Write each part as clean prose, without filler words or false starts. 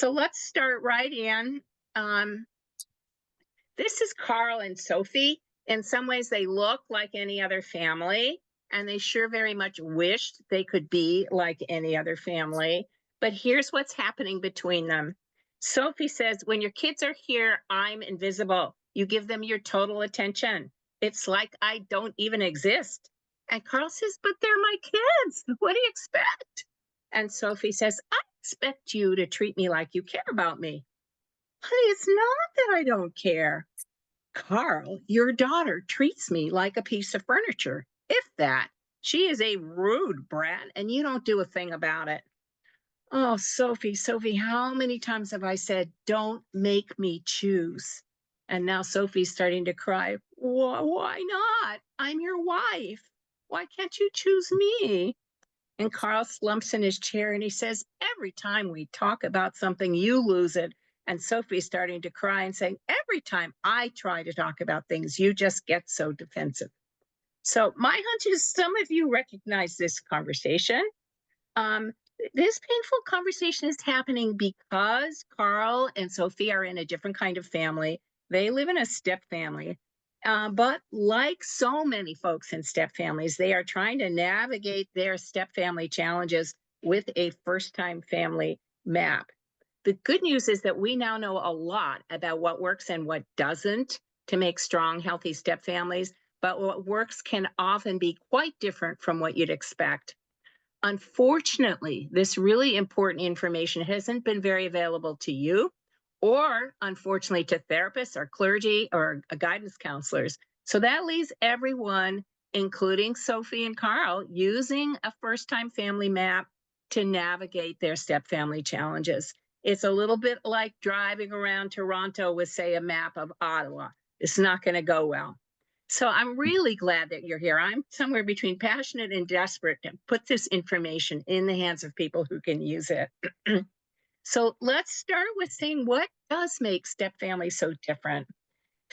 So let's start right in. Um, this is Carl and Sophie. In some ways, they look like any other family, and they sure very much wished they could be like any other family. But here's what's happening between them. Sophie says, when your kids are here, I'm invisible. You give them your total attention. It's like I don't even exist. And Carl says, but they're my kids. What do you expect? And Sophie says, I expect you to treat me like you care about me. Honey, it's not that I don't care. Carl, your daughter treats me like a piece of furniture, if that. She is a rude brat, and you don't do a thing about it. Oh, Sophie, Sophie, how many times have I said, don't make me choose? And now Sophie's starting to cry. Why not? I'm your wife. Why can't you choose me? And Carl slumps in his chair and he says, every time we talk about something, you lose it. And Sophie's starting to cry and saying, every time I try to talk about things, you just get so defensive. So my hunch is some of you recognize this conversation. Um, this painful conversation is happening because Carl and Sophie are in a different kind of family. They live in a step family. But like so many folks in step families, they are trying to navigate their step family challenges with a first time family map. The good news is that we now know a lot about what works and what doesn't to make strong, healthy step families. But what works can often be quite different from what you'd expect. Unfortunately, this really important information hasn't been very available to you, or unfortunately to therapists or clergy or guidance counselors. So that leaves everyone, including Sophie and Carl, using a first time family map to navigate their step family challenges. It's a little bit like driving around Toronto with, say, a map of Ottawa. It's not going to go well. So I'm really glad that you're here. I'm somewhere between passionate and desperate to put this information in the hands of people who can use it. So let's start with saying what does make step families so different.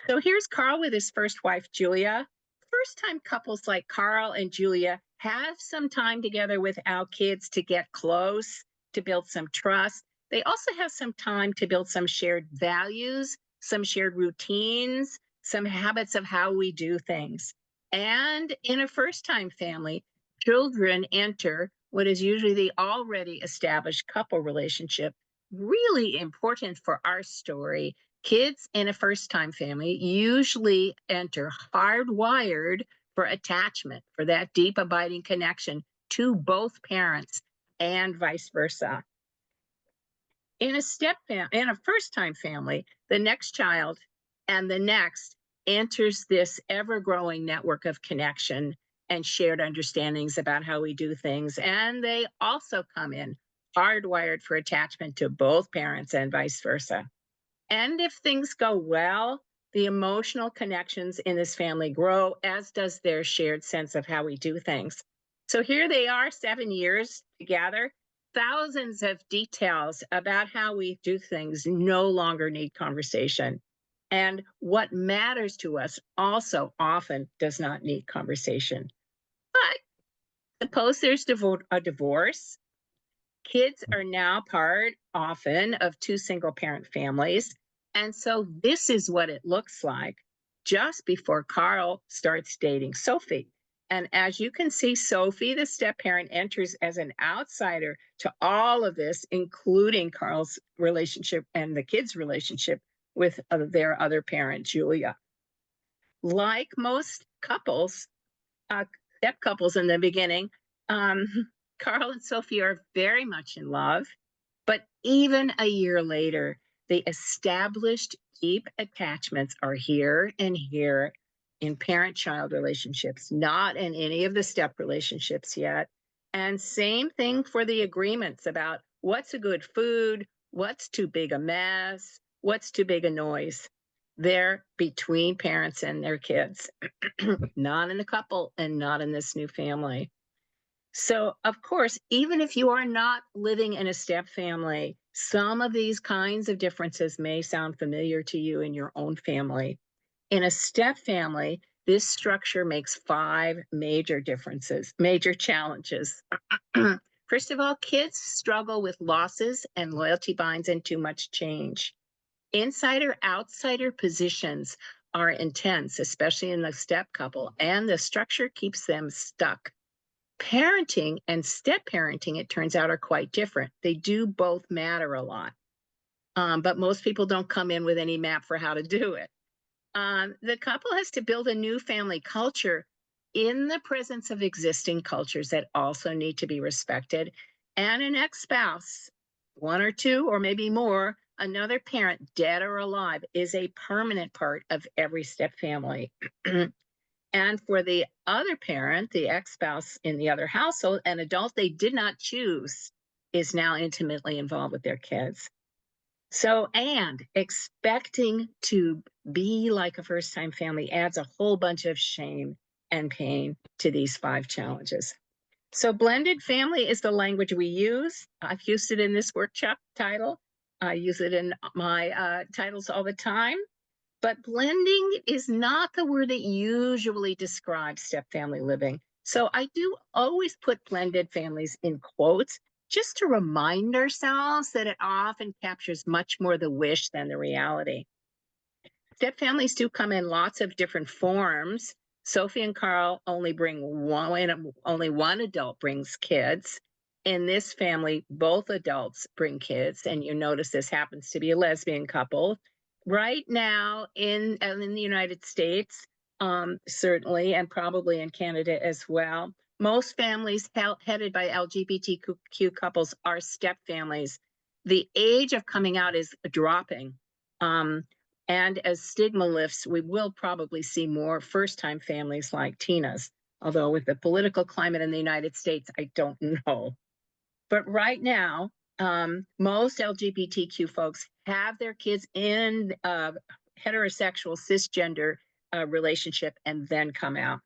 So here's Carl with his first wife, Julia. First time couples like Carl and Julia have some time together without kids to get close, to build some trust. They also have some time to build some shared values, some shared routines, some habits of how we do things. And in a first time family, children enter what is usually the already established couple relationship. Really important for our story. Kids in a first time family usually enter hardwired for attachment, for that deep, abiding connection to both parents and vice versa. In a first time family, the next child and the next enters this ever growing network of connection and shared understandings about how we do things. And they also come in hardwired for attachment to both parents and vice versa. And if things go well, the emotional connections in this family grow, as does their shared sense of how we do things. So here they are, 7 years together. Thousands of details about how we do things no longer need conversation. And what matters to us also often does not need conversation. But suppose there's a divorce. Kids are now part often of two single parent families. And so this is what it looks like just before Carl starts dating Sophie. And as you can see, Sophie, the step parent, enters as an outsider to all of this, including Carl's relationship and the kids' relationship with their other parent, Julia. Like most couples, step couples in the beginning, um, Carl and Sophie are very much in love. But even a year later, the established deep attachments are here and here in parent child relationships, not in any of the step relationships yet. And same thing for the agreements about what's a good food, what's too big a mess, what's too big a noise. They're between parents and their kids, not in the couple and not in this new family. So, of course, even if you are not living in a step family, some of these kinds of differences may sound familiar to you in your own family. In a step family, this structure makes 5 major differences, major challenges. First of all, kids struggle with losses and loyalty binds and too much change. Insider outsider positions are intense, especially in the step couple, and the structure keeps them stuck. Parenting and step parenting, it turns out, are quite different. They do both matter a lot, but most people don't come in with any map for how to do it. The couple has to build a new family culture in the presence of existing cultures that also need to be respected. And an ex spouse, one or two, or maybe more, another parent, dead or alive, is a permanent part of every step family. And for the other parent, the ex spouse in the other household, an adult they did not choose is now intimately involved with their kids. So, and expecting to be like a first time family adds a whole bunch of shame and pain to these 5 challenges. So, blended family is the language we use. I've used it in this workshop title. I use it in my titles all the time. But blending is not the word that usually describes step family living. So I do always put blended families in quotes just to remind ourselves that it often captures much more the wish than the reality. Step families do come in lots of different forms. Sophie and Carl only bring one, only one adult brings kids. In this family, both adults bring kids, and you notice this happens to be a lesbian couple. Right now in the United States, certainly, and probably in Canada as well, most families headed by LGBTQ couples are step families. The age of coming out is dropping. And as stigma lifts, we will probably see more first time families like Tina's. Although, with the political climate in the United States, I don't know. But right now, most LGBTQ folks have their kids in a heterosexual cisgender relationship and then come out.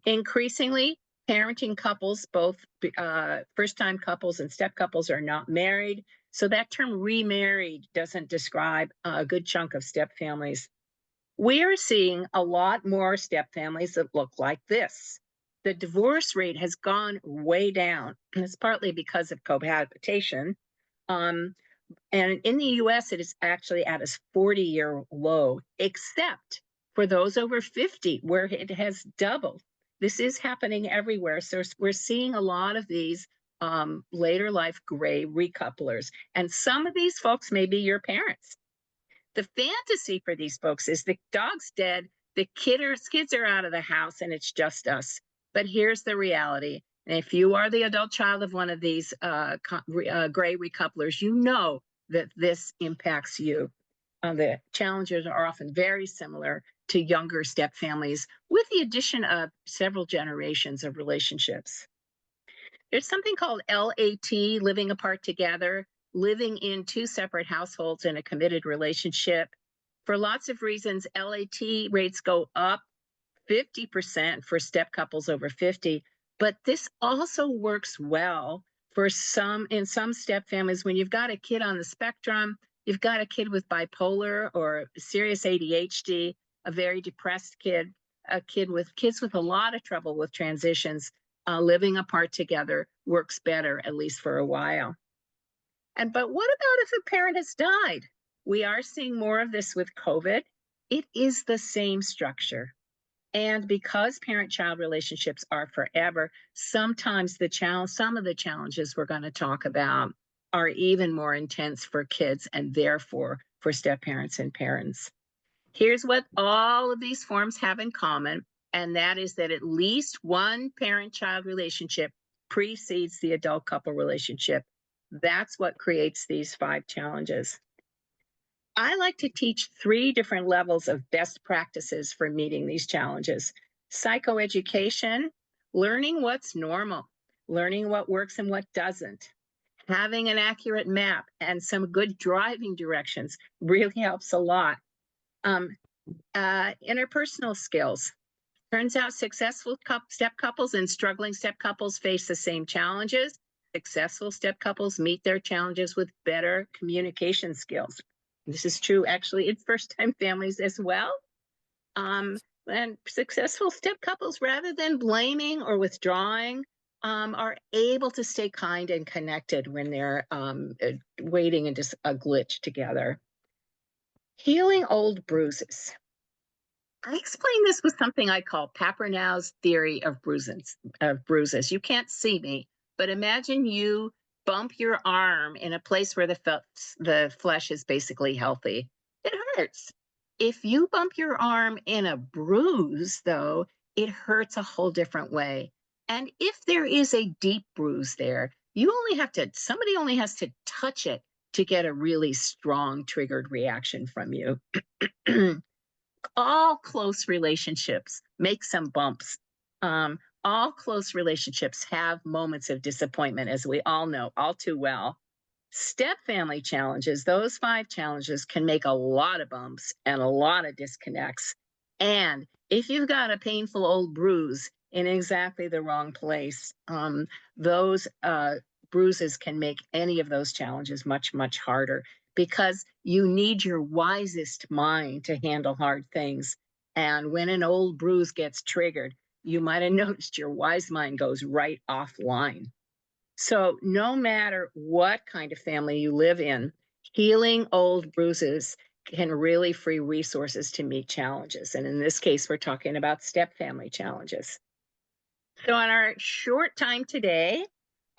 Increasingly, parenting couples, both first time couples and step couples, are not married. So that term remarried doesn't describe a good chunk of step families. We are seeing a lot more step families that look like this. The divorce rate has gone way down. And it's partly because of cohabitation. And in the US, it is actually at a 40-year low, except for those over 50, where it has doubled. This is happening everywhere. So we're seeing a lot of these later life gray recouplers. And some of these folks may be your parents. The fantasy for these folks is the dog's dead, the kids are out of the house, and it's just us. But here's the reality. And if you are the adult child of one of these gray recouplers, you know that this impacts you. The challenges are often very similar to younger step families, with the addition of several generations of relationships. There's something called LAT, living apart together, living in 2 separate households in a committed relationship. For lots of reasons, LAT rates go up 50% for step couples over 50, but this also works well for in some step families when you've got a kid on the spectrum, you've got a kid with bipolar or serious ADHD, a very depressed kid, a kid with kids with a lot of trouble with transitions. Living apart together works better, at least for a while. But what about if a parent has died? We are seeing more of this with COVID. It is the same structure. And because parent-child relationships are forever, sometimes some of the challenges we're going to talk about are even more intense for kids and therefore for step-parents and parents. Here's what all of these forms have in common, and that is that at least one parent-child relationship precedes the adult couple relationship. That's what creates these 5 challenges. I like to teach 3 different levels of best practices for meeting these challenges. Psychoeducation, learning what's normal, learning what works and what doesn't. Having an accurate map and some good driving directions really helps a lot. Interpersonal skills. Turns out successful step couples and struggling step couples face the same challenges. Successful step couples meet their challenges with better communication skills. This is true actually in first-time families as well. And successful step couples, rather than blaming or withdrawing, are able to stay kind and connected when they're waiting in just a glitch together. Healing old bruises. I explain this with something I call Papernow's theory of bruises. You can't see me, but imagine you bump your arm in a place where the flesh is basically healthy. It hurts. If you bump your arm in a bruise, though, it hurts a whole different way. And if there is a deep bruise there, somebody only has to touch it to get a really strong triggered reaction from you. All close relationships make some bumps. Um, all close relationships have moments of disappointment, as we all know all too well. Step family challenges, those 5 challenges can make a lot of bumps and a lot of disconnects. And if you've got a painful old bruise in exactly the wrong place, those bruises can make any of those challenges much, much harder because you need your wisest mind to handle hard things. And when an old bruise gets triggered, you might have noticed your wise mind goes right offline. So, no matter what kind of family you live in, healing old bruises can really free resources to meet challenges. And in this case, we're talking about step family challenges. So, on our short time today,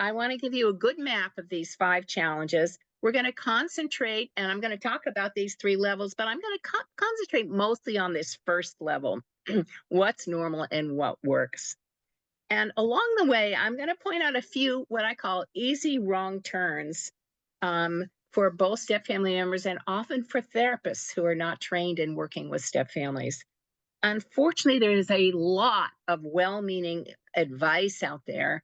I want to give you a good map of these 5 challenges. We're going to concentrate, and I'm going to talk about these 3 levels, but I'm going to concentrate mostly on this first level what's normal and what works. And along the way, I'm going to point out a few what I call easy wrong turns for both step family members and often for therapists who are not trained in working with step families. Unfortunately, there is a lot of well-meaning advice out there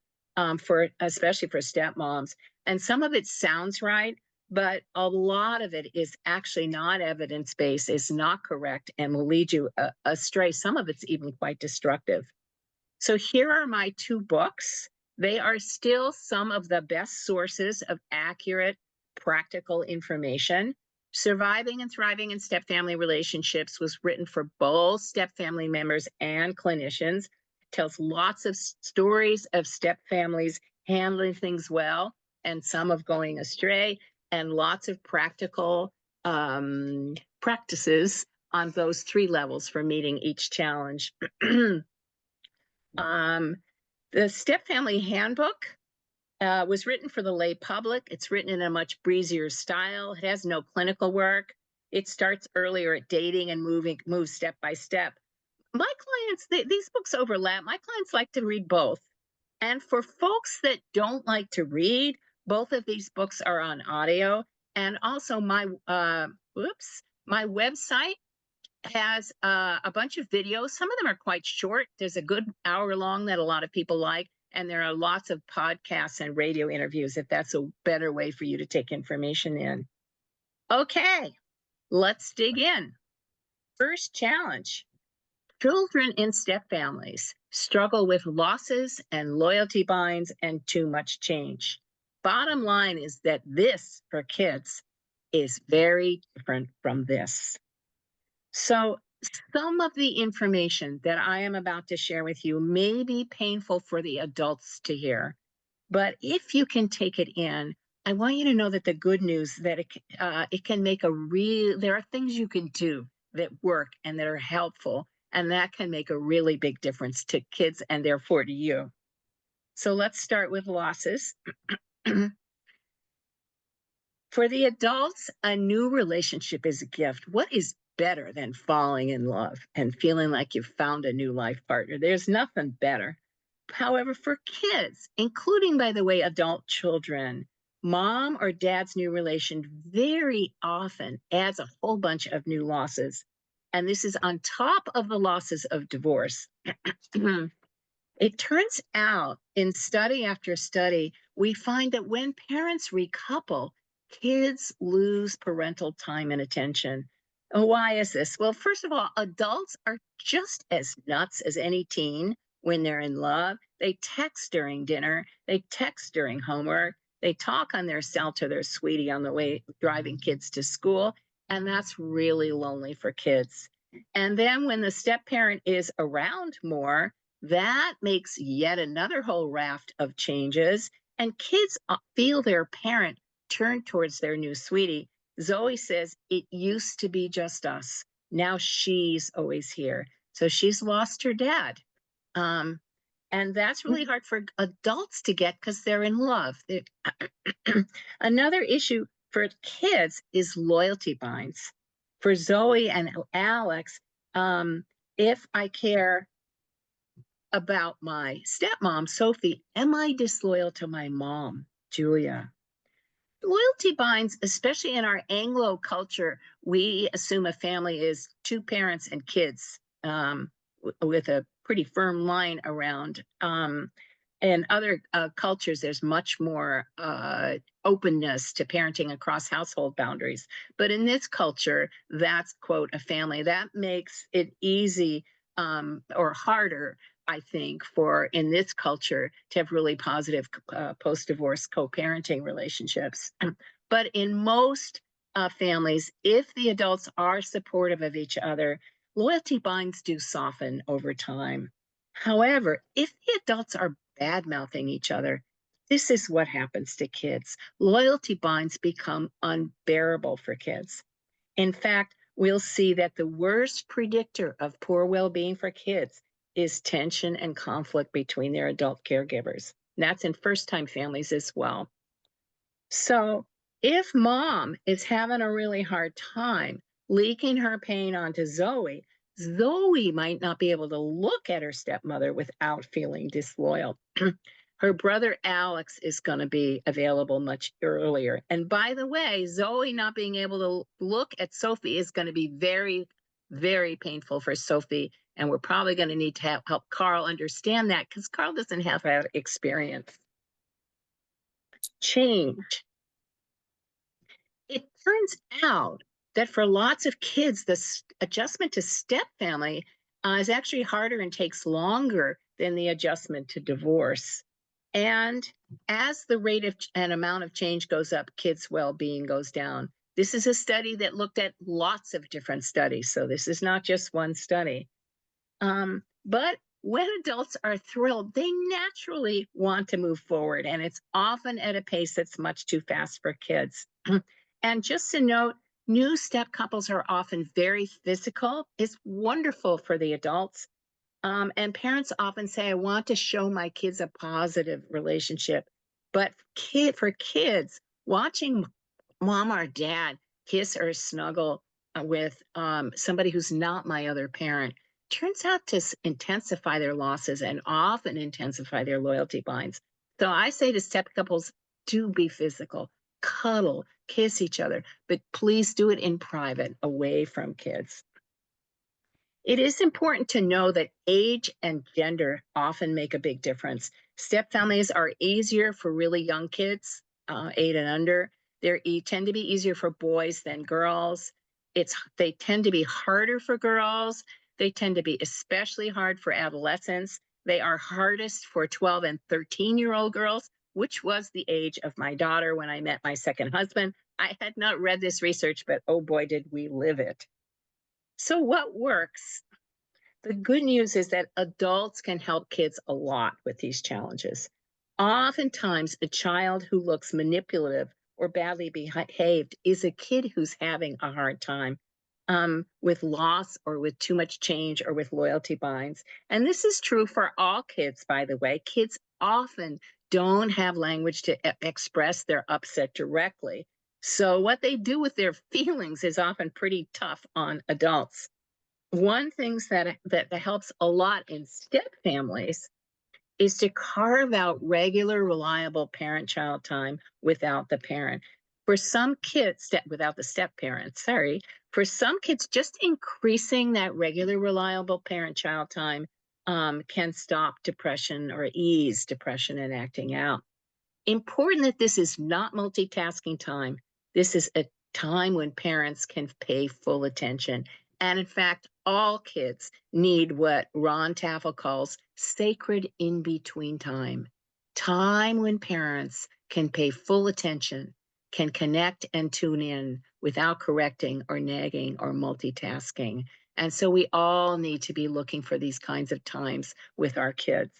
for especially for stepmoms, and some of it sounds right, but a lot of it is actually not evidence-based, is not correct, and will lead you astray. Some of it's even quite destructive. So here are my 2 books. They are still some of the best sources of accurate, practical information. Surviving and Thriving in Step Family Relationships was written for both step family members and clinicians. It tells lots of stories of step families handling things well and some of going astray, and lots of practical practices on those 3 levels for meeting each challenge. Um, the Step Family Handbook was written for the lay public. It's written in a much breezier style. It has no clinical work. It starts earlier at dating and moves step by step. My clients, these books overlap. My clients like to read both. And for folks that don't like to read, both of these books are on audio. And also my website has a bunch of videos. Some of them are quite short. There's a good hour long that a lot of people like. And there are lots of podcasts and radio interviews if that's a better way for you to take information in. Okay, let's dig in. First challenge. Children in step families struggle with losses and loyalty binds and too much change. Bottom line is that this, for kids, is very different from this. So, some of the information that I am about to share with you may be painful for the adults to hear, but if you can take it in, I want you to know that the good news that it can make there are things you can do that work and that are helpful, and that can make a really big difference to kids and therefore to you. So let's start with losses. For the adults, a new relationship is a gift. What is better than falling in love and feeling like you've found a new life partner? There's nothing better. However, for kids, including, by the way, adult children, mom or dad's new relation very often adds a whole bunch of new losses. And this is on top of the losses of divorce. It turns out in study after study, we find that when parents recouple, kids lose parental time and attention. Why is this? Well, first of all, adults are just as nuts as any teen when they're in love. They text during dinner, they text during homework, they talk on their cell to their sweetie on the way driving kids to school. And that's really lonely for kids. And then when the step parent is around more, That makes yet another whole raft of changes, and kids feel their parent turn towards their new sweetie. Zoe says, "It used to be just us. Now she's always here." So she's lost her dad. Um, and that's really hard for adults to get because they're in love. Another issue for kids is loyalty binds. For Zoe and Alex, if I care about my stepmom, Sophie, am I disloyal to my mom, Julia? Loyalty binds, especially in our Anglo culture, we assume a family is two parents and kids, with a pretty firm line around. In other cultures, there's much more openness to parenting across household boundaries. But in this culture, that's, quote, a family. That makes it easy, or harder, I think, for in this culture to have really positive post-divorce co-parenting relationships. But in most families, if the adults are supportive of each other, loyalty binds do soften over time. However, if the adults are bad mouthing each other, this is what happens to kids. Loyalty binds become unbearable for kids. In fact, we'll see that the worst predictor of poor well being for kids is tension and conflict between their adult caregivers. And that's in first time families as well. So, if mom is having a really hard time leaking her pain onto Zoe, Zoe might not be able to look at her stepmother without feeling disloyal. Her brother Alex is going to be available much earlier. And by the way, Zoe not being able to look at Sophie is going to be very, very painful for Sophie. And we're probably going to need to help Carl understand that because Carl doesn't have that experience. Change. It turns out that for lots of kids, the adjustment to step family is actually harder and takes longer than the adjustment to divorce. And as the rate of and amount of change goes up, kids' well-being goes down. This is a study that looked at lots of different studies, so this is not just one study. But when adults are thrilled, they naturally want to move forward, and it's often at a pace that's much too fast for kids. And just to note, new step couples are often very physical. It's wonderful for the adults. And parents often say, I want to show my kids a positive relationship. But for kids, watching mom or dad kiss or snuggle with somebody who's not my other parent turns out to intensify their losses and often intensify their loyalty binds. So I say to step couples, do be physical, cuddle, kiss each other, but please do it in private, away from kids. It is important to know that age and gender often make a big difference. Step families are easier for really young kids, 8 and under. They tend to be easier for boys than girls. They tend to be harder for girls. They tend to be especially hard for adolescents. They are hardest for 12 and 13-year-old girls, which was the age of my daughter when I met my second husband. I had not read this research, but oh boy, did we live it. So what works? The good news is that adults can help kids a lot with these challenges. Oftentimes, a child who looks manipulative or badly behaved is a kid who's having a hard time with loss or with too much change or with loyalty binds. And this is true for all kids, by the way. Kids often don't have language to express their upset directly. So, what they do with their feelings is often pretty tough on adults. One thing that helps a lot in step families is to carve out regular, reliable parent-child time without the parent. For some kids, without the step parent, sorry. For some kids, just increasing that regular, reliable parent-child time can stop depression or ease depression and acting out. Important that this is not multitasking time. This is a time when parents can pay full attention. And in fact, all kids need what Ron Taffel calls sacred in between time. Time when parents can pay full attention, can connect and tune in without correcting or nagging or multitasking. And so we all need to be looking for these kinds of times with our kids.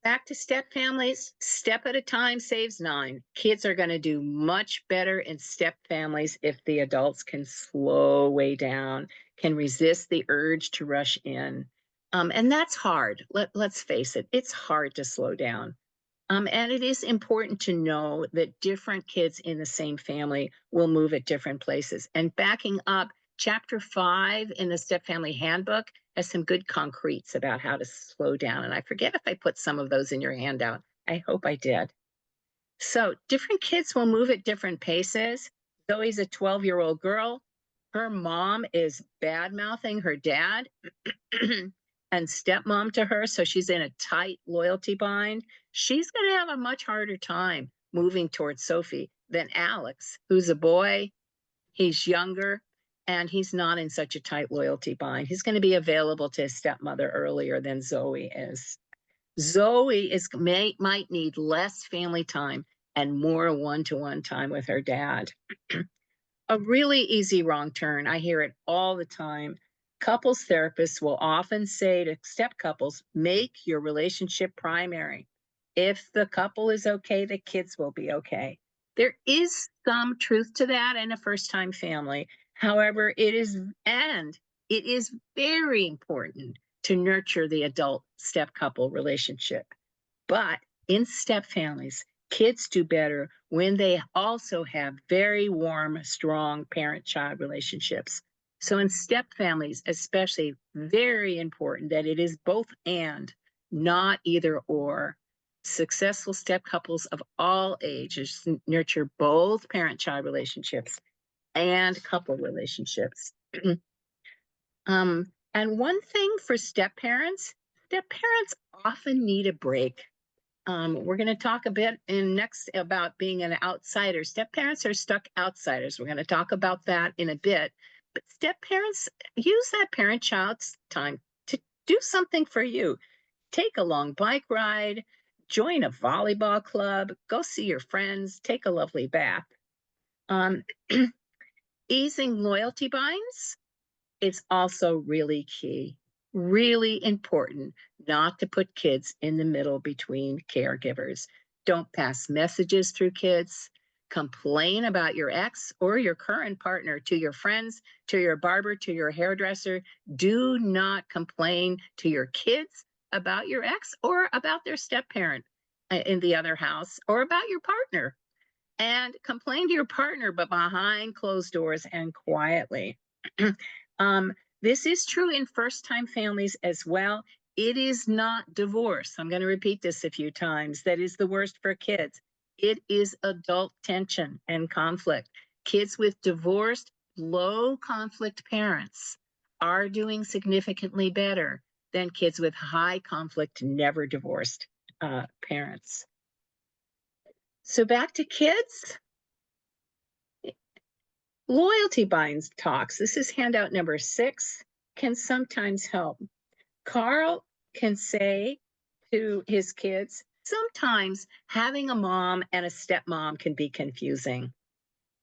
Back to step families, step at a time saves nine. Kids are going to do much better in step families if the adults can slow way down, can resist the urge to rush in. And that's hard. Let's face it, it's hard to slow down. And it is important to know that different kids in the same family will move at different places. And backing up, chapter 5 in the Step Family Handbook has some good concretes about how to slow down. And I forget if I put some of those in your handout. I hope I did. So different kids will move at different paces. Zoe's a 12-year-old girl. Her mom is bad mouthing her dad and stepmom to her. So she's in a tight loyalty bind. She's going to have a much harder time moving towards Sophie than Alex, who's a boy. He's younger and he's not in such a tight loyalty bind. He's going to be available to his stepmother earlier than Zoe is. Zoe might need less family time and more one-to-one time with her dad. A really easy wrong turn. I hear it all the time. Couples therapists will often say to step couples, make your relationship primary. If the couple is okay, the kids will be okay. There is some truth to that in a first-time family. However, it is very important to nurture the adult step couple relationship. But in step families, kids do better when they also have very warm, strong parent-child relationships. So in step families, especially, very important that it is both and, not either or. Successful step couples of all ages nurture both parent-child relationships and couple relationships. And one thing for step parents often need a break. We're going to talk a bit in next about being an outsider. Step parents are stuck outsiders. We're going to talk about that in a bit. But step parents use that parent-child's time to do something for you. Take a long bike ride, join a volleyball club, go see your friends, take a lovely bath. Easing loyalty binds, it's also really key, really important not to put kids in the middle between caregivers. Don't pass messages through kids. Complain about your ex or your current partner to your friends, to your barber, to your hairdresser. Do not complain to your kids about your ex or about their step parent in the other house or about your partner. And complain to your partner, but behind closed doors and quietly. This is true in first-time families as well. It is not divorce. I'm going to repeat this a few times. That is the worst for kids. It is adult tension and conflict. Kids with divorced, low conflict parents are doing significantly better than kids with high conflict, never divorced parents. So back to kids. Loyalty binds talks. This is handout number 6, can sometimes help. Carl can say to his kids, sometimes having a mom and a stepmom can be confusing.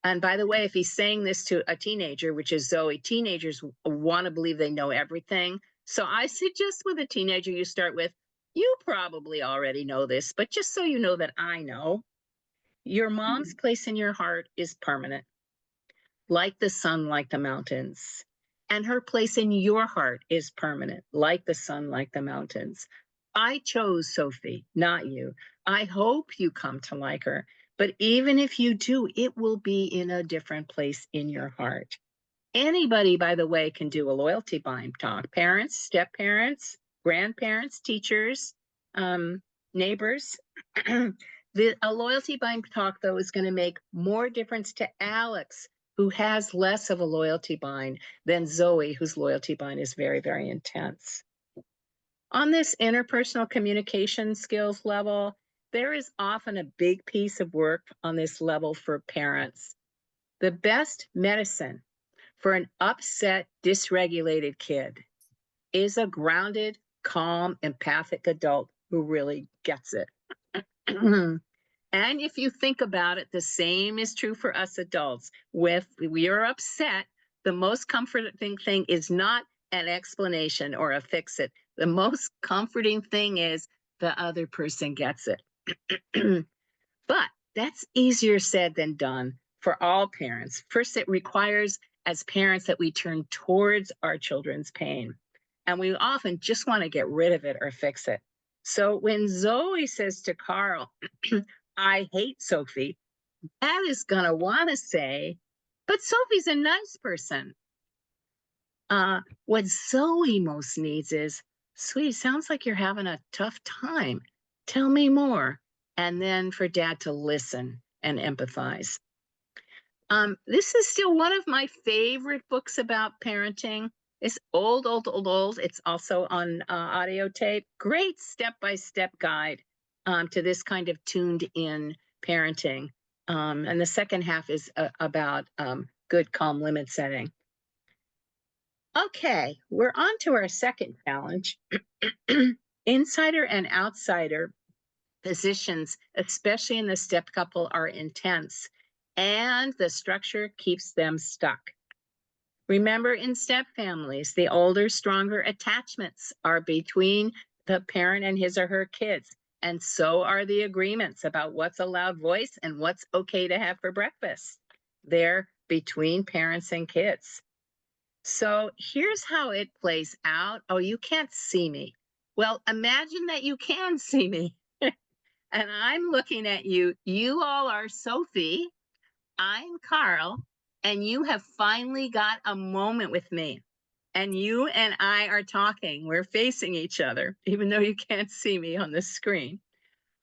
And by the way, if he's saying this to a teenager, which is Zoe, teenagers want to believe they know everything. So I suggest with a teenager, you start with, you probably already know this, but just so you know that I know, your mom's place in your heart is permanent, like the sun, like the mountains. And her place in your heart is permanent, like the sun, like the mountains. I chose Sophie, not you. I hope you come to like her. But even if you do, it will be in a different place in your heart. Anybody, by the way, can do a loyalty bind talk. Parents, step parents, grandparents, teachers, neighbors. A loyalty bind talk, though, is going to make more difference to Alex, who has less of a loyalty bind than Zoe, whose loyalty bind is very, very intense. On this interpersonal communication skills level, there is often a big piece of work on this level for parents. The best medicine for an upset, dysregulated kid is a grounded, calm, empathic adult who really gets it. And if you think about it, the same is true for us adults. If we are upset, the most comforting thing is not an explanation or a fix it. The most comforting thing is the other person gets it. But that's easier said than done for all parents. First, it requires as parents that we turn towards our children's pain. And we often just want to get rid of it or fix it. So when Zoe says to Carl, I hate Sophie, that is going to want to say, but Sophie's a nice person. What Zoe most needs is, sweetie, sounds like you're having a tough time. Tell me more. And then for dad to listen and empathize. This is still one of my favorite books about parenting. It's old. It's also on audio tape. Great step-by-step guide to this kind of tuned in parenting. And the second half is about good, calm limit setting. Okay, we're on to our second challenge. Insider and outsider positions, especially in the step couple, are intense, and the structure keeps them stuck. Remember, in step families, the older, stronger attachments are between the parent and his or her kids, and so are the agreements about what's a loud voice and what's okay to have for breakfast. They're between parents and kids. So here's how it plays out. Oh, you can't see me. Well, imagine that you can see me. And I'm looking at you. You all are Sophie. I'm Carl. And you have finally got a moment with me. And you and I are talking. We're facing each other, even though you can't see me on the screen.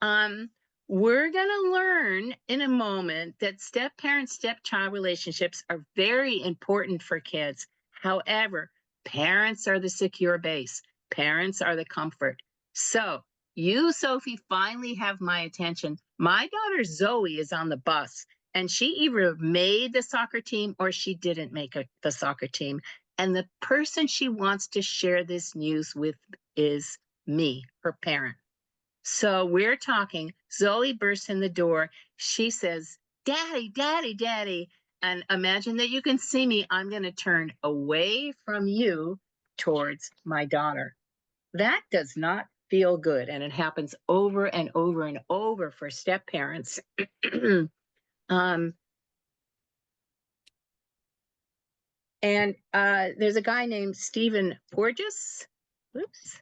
We're going to learn in a moment that step-parent, step-child relationships are very important for kids. However, parents are the secure base. Parents are the comfort. So you, Sophie, finally have my attention. My daughter, Zoe, is on the bus, and she either made the soccer team or she didn't make the soccer team. And the person she wants to share this news with is me, her parent. So we're talking. Zoe bursts in the door. She says, Daddy, Daddy, Daddy. And imagine that you can see me. I'm going to turn away from you towards my daughter. That does not feel good. And it happens over and over and over for step parents. There's a guy named Stephen Porges. Oops.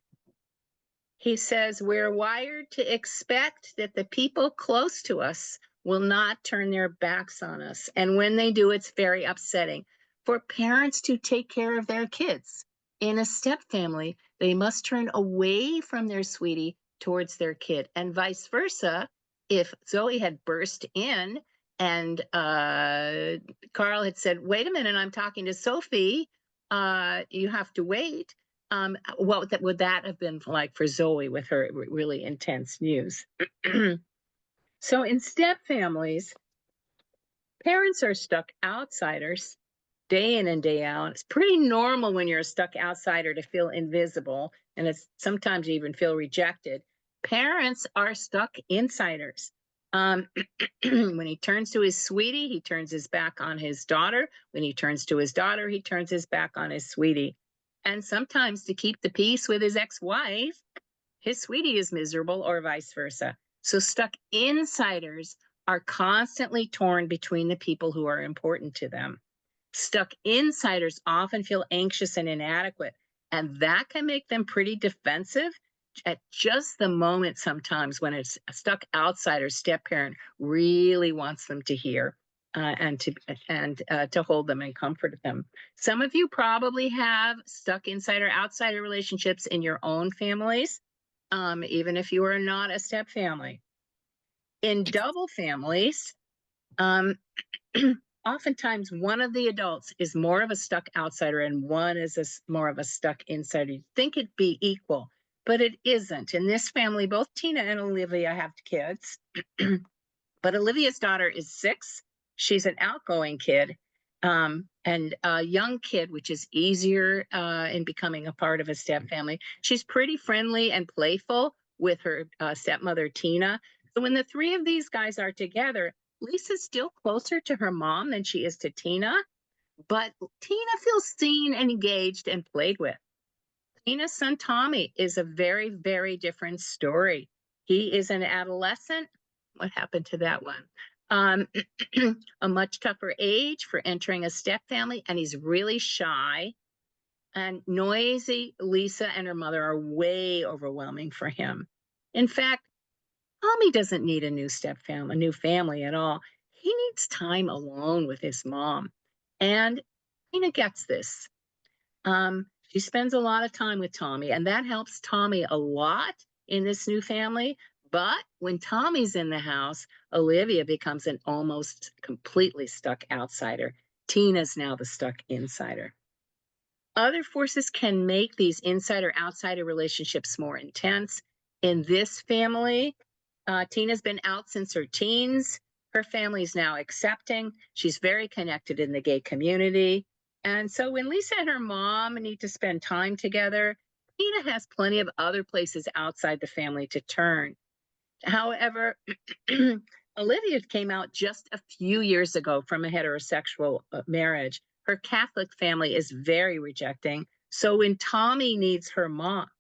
He says, we're wired to expect that the people close to us will not turn their backs on us. And when they do, it's very upsetting. For parents to take care of their kids in a step family, they must turn away from their sweetie towards their kid, and vice versa. If Zoe had burst in and Carl had said, wait a minute, I'm talking to Sophie, you have to wait. What would that have been like for Zoe with her really intense news? So in step families, parents are stuck outsiders day in and day out. It's pretty normal when you're a stuck outsider to feel invisible, and it's sometimes you even feel rejected. Parents are stuck insiders. When he turns to his sweetie, he turns his back on his daughter. When he turns to his daughter, he turns his back on his sweetie. And sometimes to keep the peace with his ex-wife, his sweetie is miserable, or vice versa. So stuck insiders are constantly torn between the people who are important to them. Stuck insiders often feel anxious and inadequate, and that can make them pretty defensive at just the moment sometimes when a stuck outsider step parent really wants them to hear. And to hold them and comfort them. Some of you probably have stuck insider-outsider relationships in your own families, even if you are not a step family. In double families, oftentimes one of the adults is more of a stuck outsider and one is more of a stuck insider. You'd think it'd be equal, but it isn't. In this family, both Tina and Olivia have kids, but Olivia's daughter is 6. She's an outgoing kid and a young kid, which is easier in becoming a part of a step family. She's pretty friendly and playful with her stepmother, Tina. So when the three of these guys are together, Lisa's still closer to her mom than she is to Tina, but Tina feels seen and engaged and played with. Tina's son Tommy is a very, very different story. He is an adolescent. What happened to that one? Um, a much tougher age for entering a step family, and he's really shy and noisy. Lisa and her mother are way overwhelming for him. In fact, Tommy doesn't need a new step family, a new family at all. He needs time alone with his mom. And Tina gets this. She spends a lot of time with Tommy, and that helps Tommy a lot in this new family. But when Tommy's in the house, Olivia becomes an almost completely stuck outsider. Tina's now the stuck insider. Other forces can make these insider-outsider relationships more intense. In this family, Tina's been out since her teens. Her family is now accepting. She's very connected in the gay community. And so when Lisa and her mom need to spend time together, Tina has plenty of other places outside the family to turn. However, Olivia came out just a few years ago from a heterosexual marriage. Her Catholic family is very rejecting. So when Tommy needs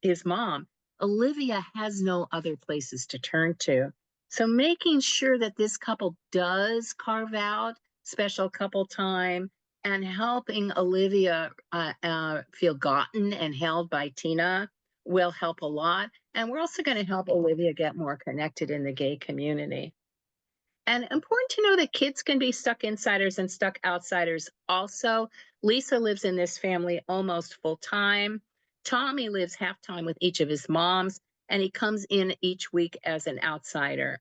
his mom, Olivia has no other places to turn to. So making sure that this couple does carve out special couple time and helping Olivia feel gotten and held by Tina will help a lot. And we're also going to help Olivia get more connected in the gay community. And important to know that kids can be stuck insiders and stuck outsiders also. Lisa lives in this family almost full time. Tommy lives half time with each of his moms, and he comes in each week as an outsider.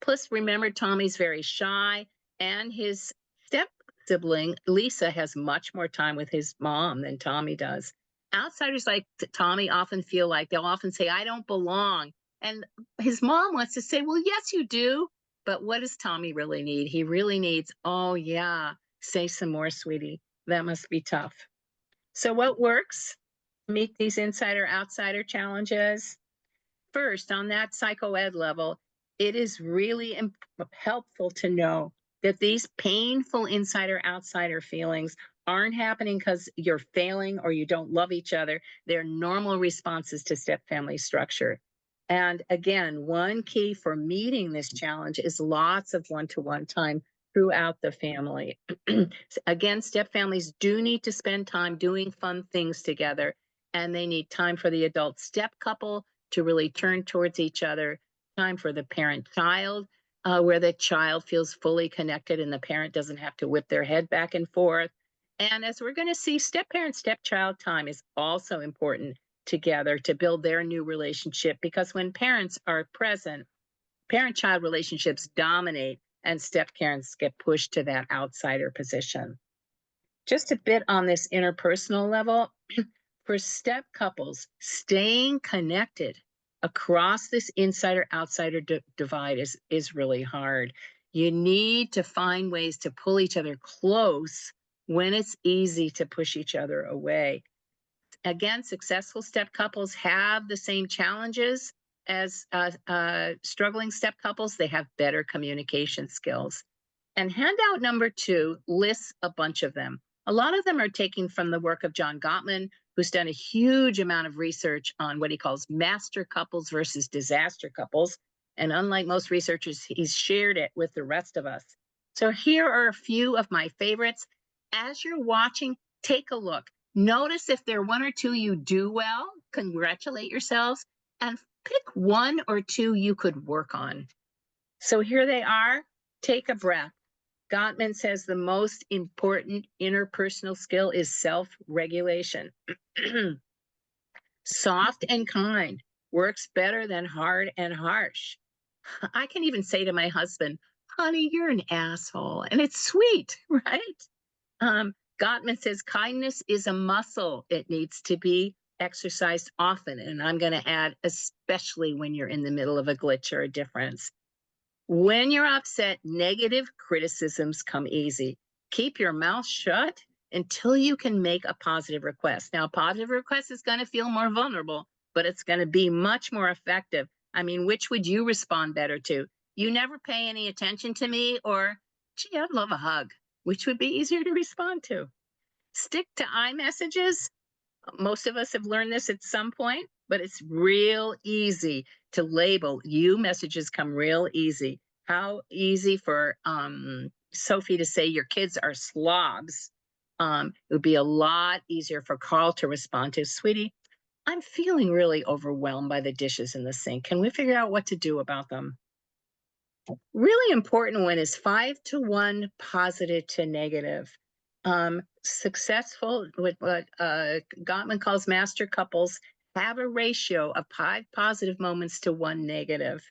Plus, remember, Tommy's very shy, and his step sibling, Lisa, has much more time with his mom than Tommy does. Outsiders like Tommy often feel like they'll often say, I don't belong. And his mom wants to say, well, yes, you do. But what does Tommy really need? He really needs, oh, yeah, say some more, sweetie. That must be tough. So, what works to meet these insider outsider challenges? First, on that psychoed level, it is really helpful to know that these painful insider outsider feelings aren't happening because you're failing or you don't love each other. They're normal responses to step family structure. And again, one key for meeting this challenge is lots of one-to-one time throughout the family. Again, step families do need to spend time doing fun things together, and they need time for the adult step couple to really turn towards each other, time for the parent-child, where the child feels fully connected and the parent doesn't have to whip their head back and forth. And as we're going to see, step-parent, step-child time is also important together to build their new relationship, because when parents are present, parent-child relationships dominate and step-parents get pushed to that outsider position. Just a bit on this interpersonal level. For step couples, staying connected across this insider-outsider divide is really hard. You need to find ways to pull each other close when it's easy to push each other away. Again, successful step couples have the same challenges as struggling step couples. They have better communication skills. And handout number 2 lists a bunch of them. A lot of them are taken from the work of John Gottman, who's done a huge amount of research on what he calls master couples versus disaster couples. And unlike most researchers, he's shared it with the rest of us. So here are a few of my favorites. As you're watching, take a look. Notice if there are 1 or 2 you do well, congratulate yourselves, and pick 1 or 2 you could work on. So here they are. Take a breath. Gottman says the most important interpersonal skill is self-regulation. Soft and kind works better than hard and harsh. I can even say to my husband, honey, you're an asshole. And it's sweet, right? Gottman says kindness is a muscle. It needs to be exercised often. And I'm going to add, especially when you're in the middle of a glitch or a difference. When you're upset, negative criticisms come easy. Keep your mouth shut until you can make a positive request. Now, a positive request is going to feel more vulnerable, but it's going to be much more effective I mean, which would you respond better to? You never pay any attention to me, or gee, I'd love a hug. Which would be easier to respond to? Stick to iMessages. Most of us have learned this at some point, but it's real easy to label. You messages come real easy. How easy for Sophie to say your kids are slobs. It would be a lot easier for Carl to respond to, sweetie, I'm feeling really overwhelmed by the dishes in the sink. Can we figure out what to do about them? Really important one is 5-to-1 positive to negative. Successful, what Gottman calls master couples, have a ratio of 5 positive moments to 1 negative.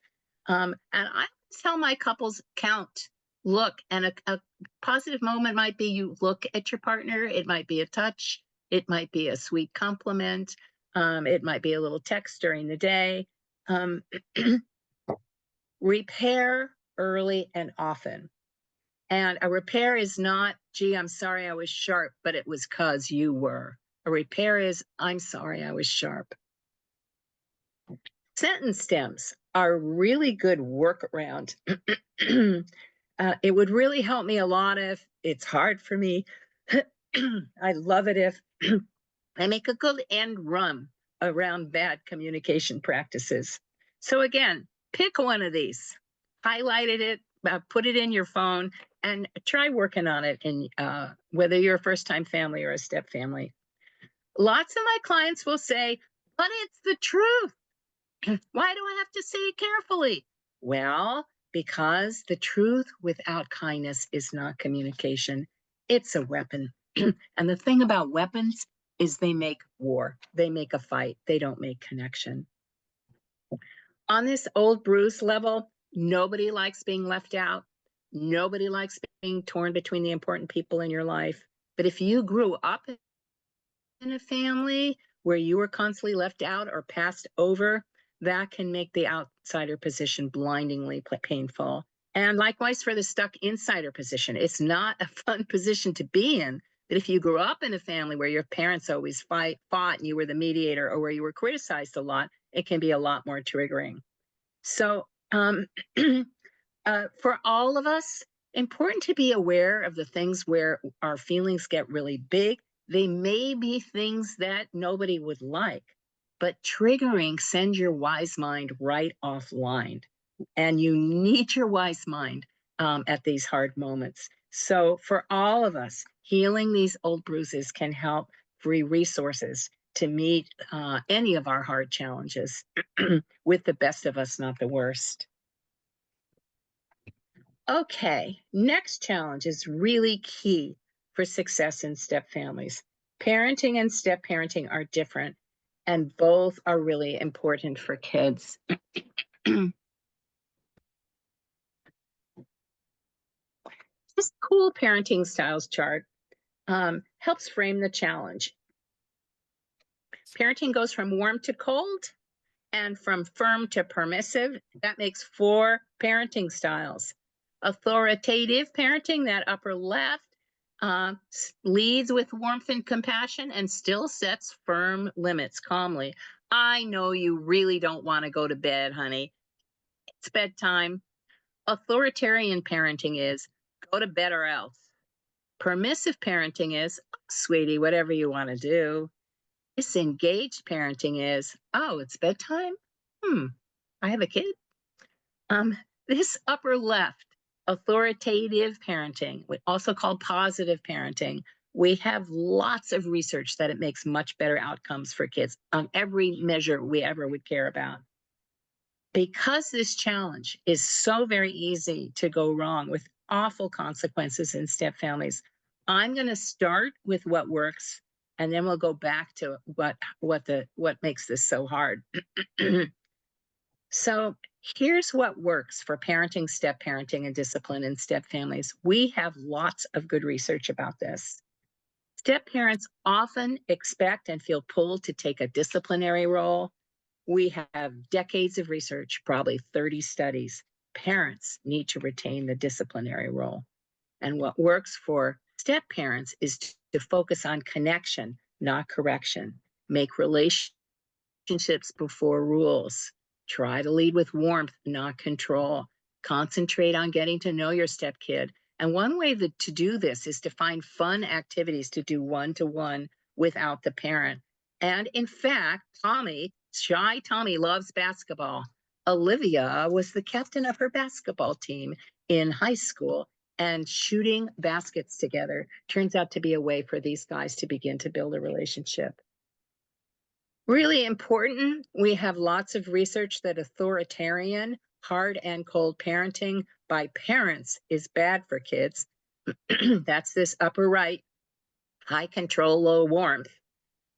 And I tell my couples count, look, and a positive moment might be you look at your partner, it might be a touch, it might be a sweet compliment, it might be a little text during the day. Um, Repair early and often. And a repair is not, gee, I'm sorry I was sharp, but it was because you were. A repair is, I'm sorry I was sharp. Sentence stems are really good workaround. It would really help me a lot if it's hard for me. I love it if I make a good end run around bad communication practices. So again, pick one of these, highlighted it, put it in your phone, and try working on it. In whether you're a first-time family or a step family, lots of my clients will say, "But it's the truth. Why do I have to say it carefully?" Well, because the truth without kindness is not communication; it's a weapon. And the thing about weapons is they make war, they make a fight, they don't make connection. On this old Bruce level, nobody likes being left out. Nobody likes being torn between the important people in your life. But if you grew up in a family where you were constantly left out or passed over, that can make the outsider position blindingly painful. And likewise for the stuck insider position, it's not a fun position to be in. But if you grew up in a family where your parents always fought and you were the mediator, or where you were criticized a lot, it can be a lot more triggering. So for all of us, important to be aware of the things where our feelings get really big. They may be things that nobody would like, but triggering sends your wise mind right offline. And you need your wise mind at these hard moments. So for all of us, healing these old bruises can help free resources to meet any of our hard challenges with the best of us, not the worst. Okay, next challenge is really key for success in step families. Parenting and step parenting are different, and both are really important for kids. This cool parenting styles chart helps frame the challenge. Parenting goes from warm to cold and from firm to permissive. That makes 4 parenting styles. Authoritative parenting, that upper left, leads with warmth and compassion and still sets firm limits calmly. I know you really don't want to go to bed, honey. It's bedtime. Authoritarian parenting is go to bed or else. Permissive parenting is, oh, sweetie, whatever you want to do. Disengaged parenting is, oh, it's bedtime? I have a kid. This upper left, authoritative parenting, also called positive parenting, we have lots of research that it makes much better outcomes for kids on every measure we ever would care about. Because this challenge is so very easy to go wrong with awful consequences in step families, I'm going to start with what works, and then we'll go back to what makes this so hard. So here's what works for parenting, step parenting, and discipline in step families. We have lots of good research about this. Step parents often expect and feel pulled to take a disciplinary role. We have decades of research, probably 30 studies. Parents need to retain the disciplinary role. And what works for step parents is to focus on connection, not correction. Make relationships before rules. Try to lead with warmth, not control. Concentrate on getting to know your stepkid. And one way to do this is to find fun activities to do one-to-one without the parent. And in fact, shy Tommy loves basketball. Olivia was the captain of her basketball team in high school, and shooting baskets together turns out to be a way for these guys to begin to build a relationship. Really important, we have lots of research that authoritarian, hard and cold parenting by parents is bad for kids. That's this upper right, high control, low warmth.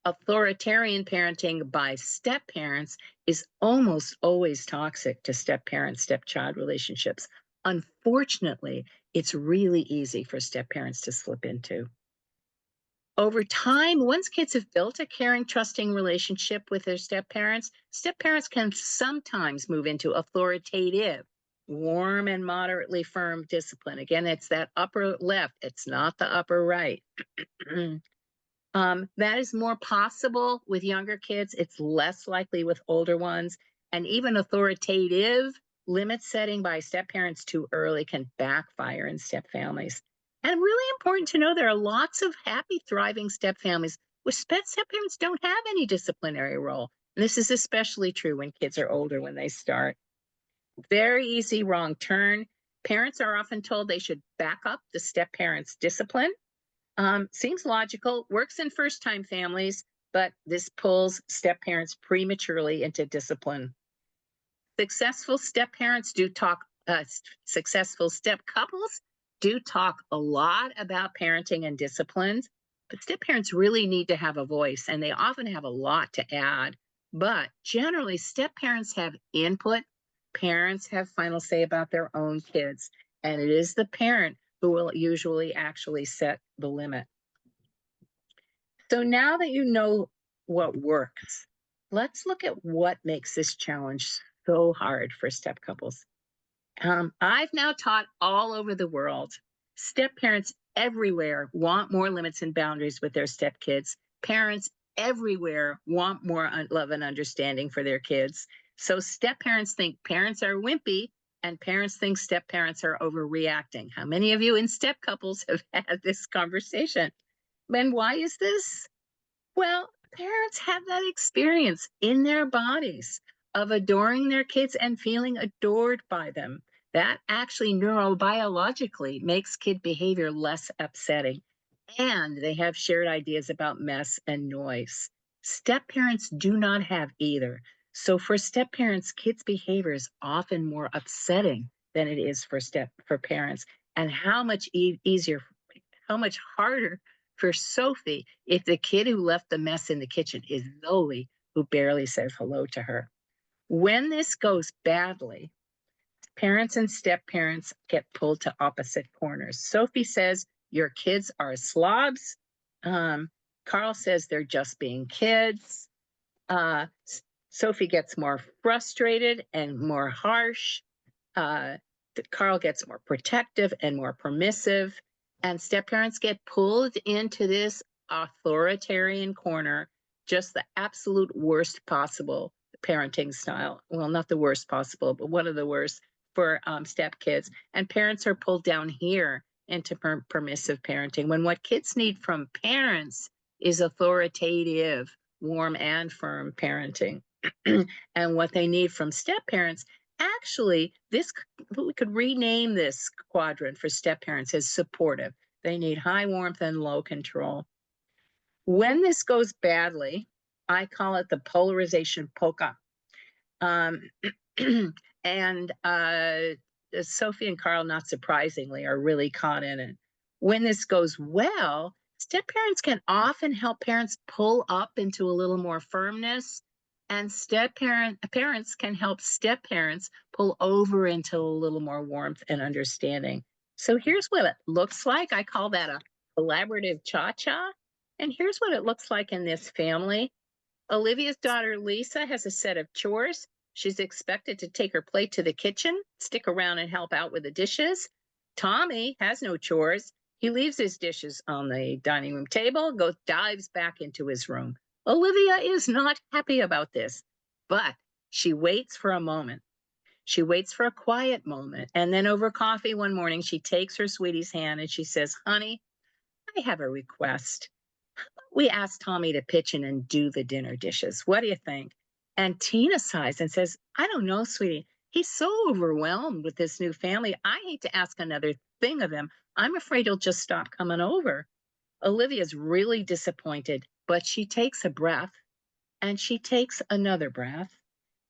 Authoritarian parenting by step parents is almost always toxic to step parent stepchild relationships. Unfortunately, it's really easy for step parents to slip into. Over time, once kids have built a caring, trusting relationship with their step parents can sometimes move into authoritative, warm and moderately firm discipline. Again, it's that upper left, it's not the upper right. That is more possible with younger kids. It's less likely with older ones. And even authoritative limit setting by step parents too early can backfire in step families. And really important to know there are lots of happy, thriving step families where step parents don't have any disciplinary role. And this is especially true when kids are older when they start. Very easy wrong turn. Parents are often told they should back up the step parents' discipline. Seems logical, works in first-time families, but this pulls step parents prematurely into discipline. Successful step parents do talk, successful step couples do talk a lot about parenting and disciplines, but step parents really need to have a voice, and they often have a lot to add. But generally, step parents have input. Parents have final say about their own kids, and it is the parent who will usually actually set the limit. So now that you know what works, let's look at what makes this challenge so hard for step couples. I've now taught all over the world. Step parents everywhere want more limits and boundaries with their step kids. Parents everywhere want more love and understanding for their kids. So step parents think parents are wimpy, and parents think step parents are overreacting. How many of you in step couples have had this conversation? And why is this? Well, parents have that experience in their bodies of adoring their kids and feeling adored by them. That actually neurobiologically makes kid behavior less upsetting. And they have shared ideas about mess and noise. Step parents do not have either. So for step parents, kids' behavior is often more upsetting than it is for parents. And how much easier, how much harder for Sophie if the kid who left the mess in the kitchen is Zoe, who barely says hello to her. When this goes badly, parents and step parents get pulled to opposite corners. Sophie says, your kids are slobs. Carl says they're just being kids. Sophie gets more frustrated and more harsh. Carl gets more protective and more permissive. And step parents get pulled into this authoritarian corner, just the absolute worst possible parenting style. Well, not the worst possible, but one of the worst for step kids. And parents are pulled down here into permissive parenting when what kids need from parents is authoritative, warm and firm parenting. And what they need from step parents, actually, we could rename this quadrant for step parents as supportive. They need high warmth and low control. When this goes badly, I call it the polarization polka. And Sophie and Carl, not surprisingly, are really caught in it. When this goes well, step parents can often help parents pull up into a little more firmness, and parents can help step parents pull over into a little more warmth and understanding. So here's what it looks like. I call that a collaborative cha-cha. And here's what it looks like in this family. Olivia's daughter, Lisa, has a set of chores. She's expected to take her plate to the kitchen, stick around and help out with the dishes. Tommy has no chores. He leaves his dishes on the dining room table, dives back into his room. Olivia is not happy about this, but She waits for a moment. She waits for a quiet moment. And then over coffee one morning, she takes her sweetie's hand and she says, honey, I have a request. We asked Tommy to pitch in and do the dinner dishes. What do you think? And Tina sighs and says, I don't know, sweetie. He's so overwhelmed with this new family. I hate to ask another thing of him. I'm afraid he'll just stop coming over. Olivia's really disappointed, but she takes a breath and she takes another breath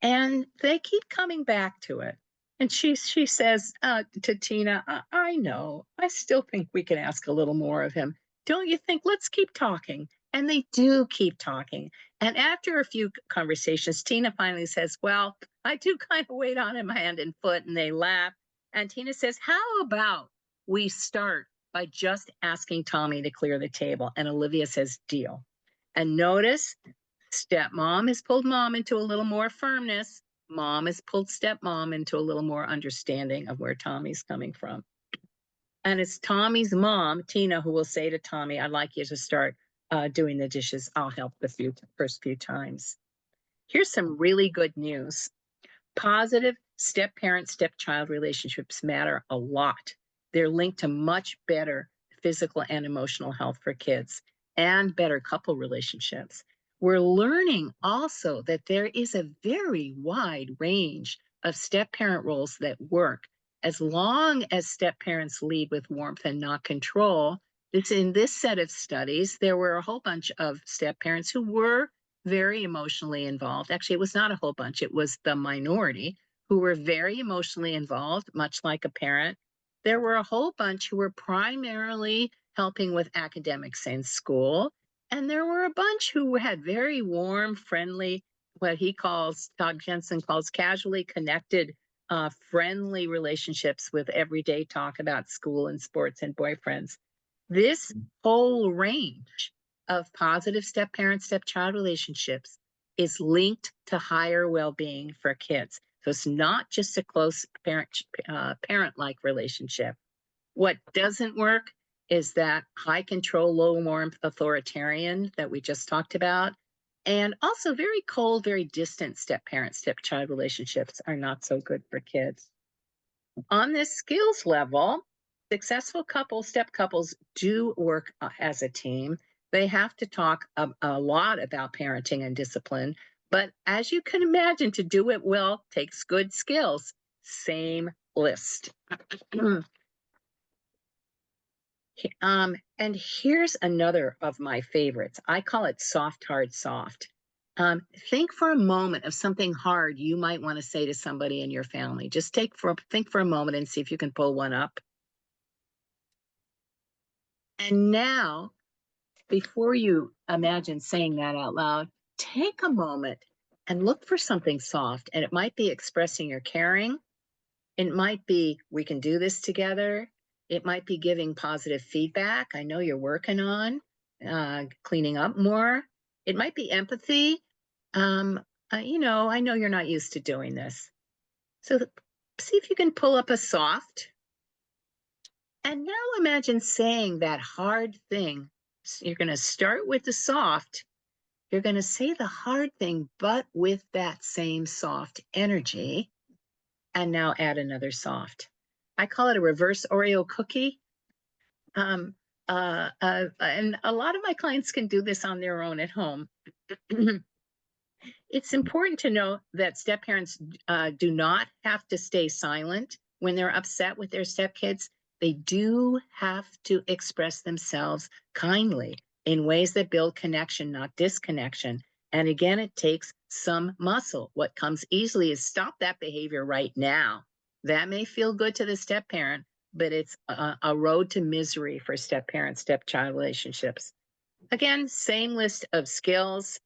and they keep coming back to it. And she says to Tina, I know, I still think we can ask a little more of him. Don't you think? Let's keep talking. And they do keep talking. And after a few conversations, Tina finally says, well, I do kind of wait on him hand and foot. And they laugh. And Tina says, how about we start by just asking Tommy to clear the table? And Olivia says, deal. And notice stepmom has pulled mom into a little more firmness. Mom has pulled stepmom into a little more understanding of where Tommy's coming from. And it's Tommy's mom, Tina, who will say to Tommy, I'd like you to start doing the dishes. I'll help the first few times. Here's some really good news. Positive step-parent, step-child relationships matter a lot. They're linked to much better physical and emotional health for kids and better couple relationships. We're learning also that there is a very wide range of step-parent roles that work as long as step-parents lead with warmth and not control. In this set of studies, there were a whole bunch of step-parents who were very emotionally involved. Actually, it was not a whole bunch. It was the minority who were very emotionally involved, much like a parent. There were a whole bunch who were primarily helping with academics in school. And there were a bunch who had very warm, friendly, what Todd Jensen calls casually connected, friendly relationships with everyday talk about school and sports and boyfriends. This whole range of positive step-parent, step-child relationships is linked to higher well-being for kids. So it's not just a close parent-like relationship. What doesn't work is that high control, low warmth authoritarian that we just talked about. And also very cold, very distant step-parent, step-child relationships are not so good for kids. On this skills level, successful step couples do work as a team. They have to talk a lot about parenting and discipline. But as you can imagine, to do it well takes good skills. Same list. And here's another of my favorites. I call it soft, hard, soft. Think for a moment of something hard you might want to say to somebody in your family. Just think for a moment and see if you can pull one up. And now, before you imagine saying that out loud, take a moment and look for something soft. And it might be expressing your caring. It might be, we can do this together. It might be giving positive feedback. I know you're working on cleaning up more. It might be empathy. I know you're not used to doing this. So see if you can pull up a soft. And now imagine saying that hard thing. So you're going to start with the soft. You're going to say the hard thing, but with that same soft energy. And now add another soft. I call it a reverse Oreo cookie. And a lot of my clients can do this on their own at home. It's important to know that step parents do not have to stay silent when they're upset with their stepkids. They do have to express themselves kindly in ways that build connection, not disconnection. And again, it takes some muscle. What comes easily is stop that behavior right now. That may feel good to the step parent, but it's a road to misery for step parent, stepchild relationships. Again, same list of skills.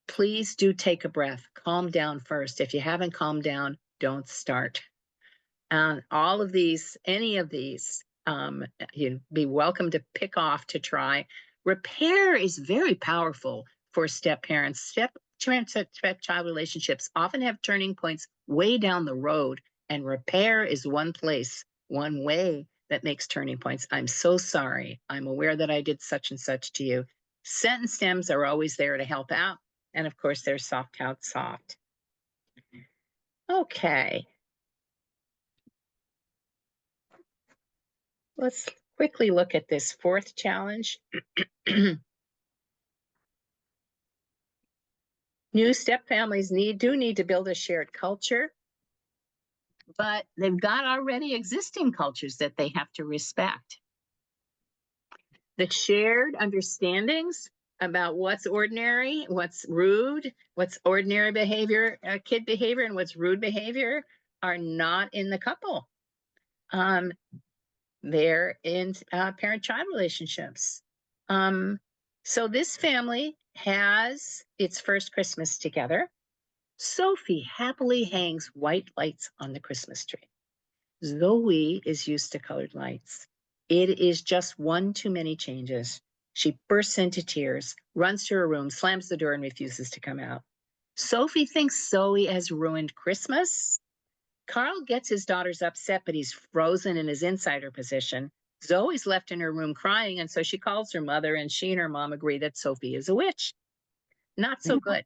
Please do take a breath. Calm down first. If you haven't calmed down, don't start. All of these, any of these, you'd be welcome to pick off to try. Repair is very powerful for step parents. Step-child relationships often have turning points way down the road, and repair is one place, one way that makes turning points. I'm so sorry. I'm aware that I did such and such to you. Sentence stems are always there to help out. And of course, there's soft out, soft. Okay. Let's quickly look at this fourth challenge. New step families do need to build a shared culture, but they've got already existing cultures that they have to respect. The shared understandings about what's ordinary, what's rude, what's ordinary behavior, kid behavior, and what's rude behavior are not in the couple. They're in parent-child relationships. So this family has its first Christmas together. Sophie happily hangs white lights on the Christmas tree. Zoe is used to colored lights. It is just one too many changes. She bursts into tears, runs to her room, slams the door, and refuses to come out. Sophie thinks Zoe has ruined Christmas. Carl gets his daughters upset, but he's frozen in his insider position. Zoe's left in her room crying, and so she calls her mother, and she and her mom agree that Sophie is a witch. Not so good.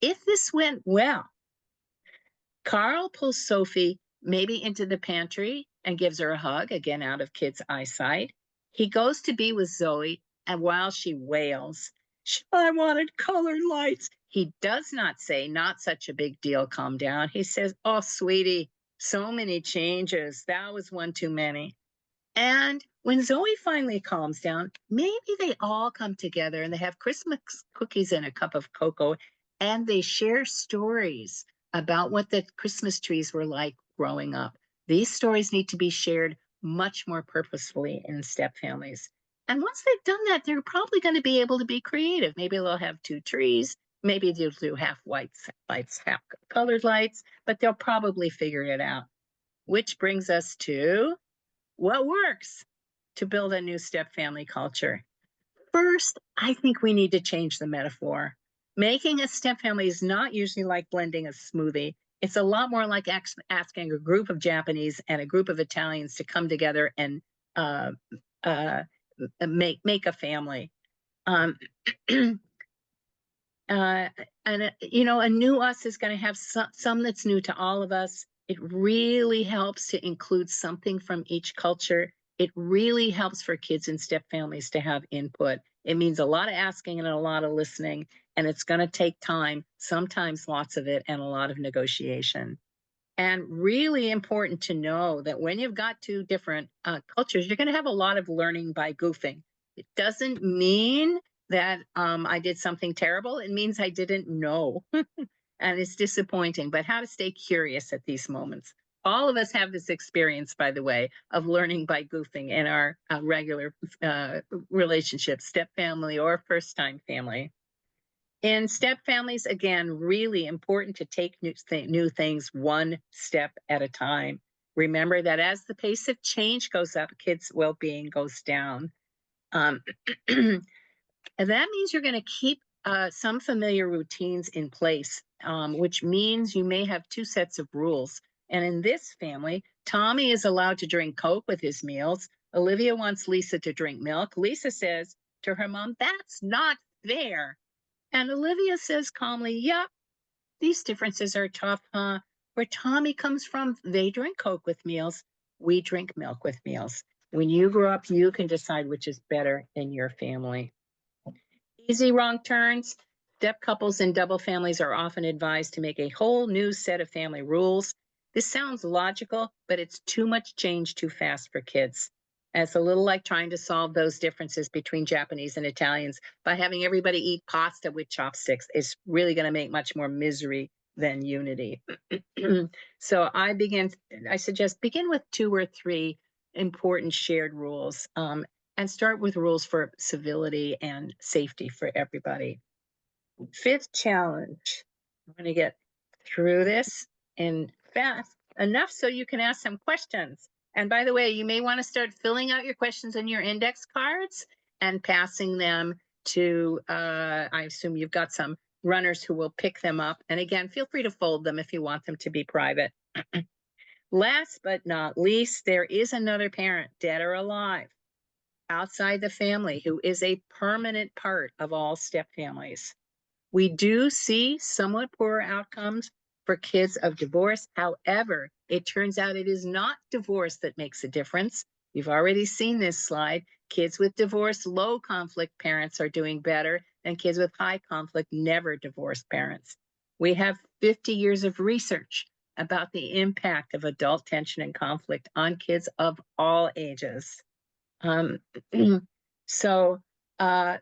If this went well, Carl pulls Sophie maybe into the pantry and gives her a hug, again out of kids' eyesight. He goes to be with Zoe, and while she wails, I wanted colored lights. He does not say, not such a big deal, calm down. He says, oh, sweetie, so many changes. That was one too many. And when Zoe finally calms down, maybe they all come together and they have Christmas cookies and a cup of cocoa, and they share stories about what the Christmas trees were like growing up. These stories need to be shared much more purposefully in step families. And once they've done that, they're probably going to be able to be creative. Maybe they'll have two trees. Maybe they'll do half white lights, half colored lights, but they'll probably figure it out. Which brings us to what works to build a new step family culture. First, I think we need to change the metaphor. Making a step family is not usually like blending a smoothie. It's a lot more like asking a group of Japanese and a group of Italians to come together and uh, uh, make a family. Um, and a new us is going to have some that's new to all of us. It really helps to include something from each culture. It really helps for kids and step families to have input. It means a lot of asking and a lot of listening, and it's going to take time, sometimes lots of it, and a lot of negotiation. And really important to know that when you've got two different cultures, you're going to have a lot of learning by goofing. It doesn't mean that I did something terrible. It means I didn't know. And it's disappointing, but how to stay curious at these moments. All of us have this experience, by the way, of learning by goofing in our regular relationships, step family or first time family. In step families, again, really important to take new things one step at a time. Remember that as the pace of change goes up, kids' well-being goes down. Um, and that means you're going to keep some familiar routines in place, which means you may have two sets of rules. And in this family, Tommy is allowed to drink Coke with his meals. Olivia wants Lisa to drink milk. Lisa says to her mom, that's not fair. And Olivia says calmly, yep, these differences are tough, huh? Where Tommy comes from, they drink Coke with meals. We drink milk with meals. When you grow up, you can decide which is better in your family. Easy wrong turns. Step couples and double families are often advised to make a whole new set of family rules. This sounds logical, but it's too much change too fast for kids. And it's a little like trying to solve those differences between Japanese and Italians by having everybody eat pasta with chopsticks. It's really going to make much more misery than unity. So I suggest begin with two or three important shared rules. And start with rules for civility and safety for everybody. Fifth challenge. I'm going to get through this in fast enough so you can ask some questions. And by the way, you may want to start filling out your questions in your index cards and passing them to, I assume you've got some runners who will pick them up. And again, feel free to fold them if you want them to be private. Last but not least, there is another parent, dead or alive, outside the family who is a permanent part of all step families. We do see somewhat poorer outcomes for kids of divorce. However, it turns out it is not divorce that makes a difference. You've already seen this slide. Kids with divorced, low conflict parents are doing better than kids with high conflict, never divorced parents. We have 50 years of research about the impact of adult tension and conflict on kids of all ages. Um, so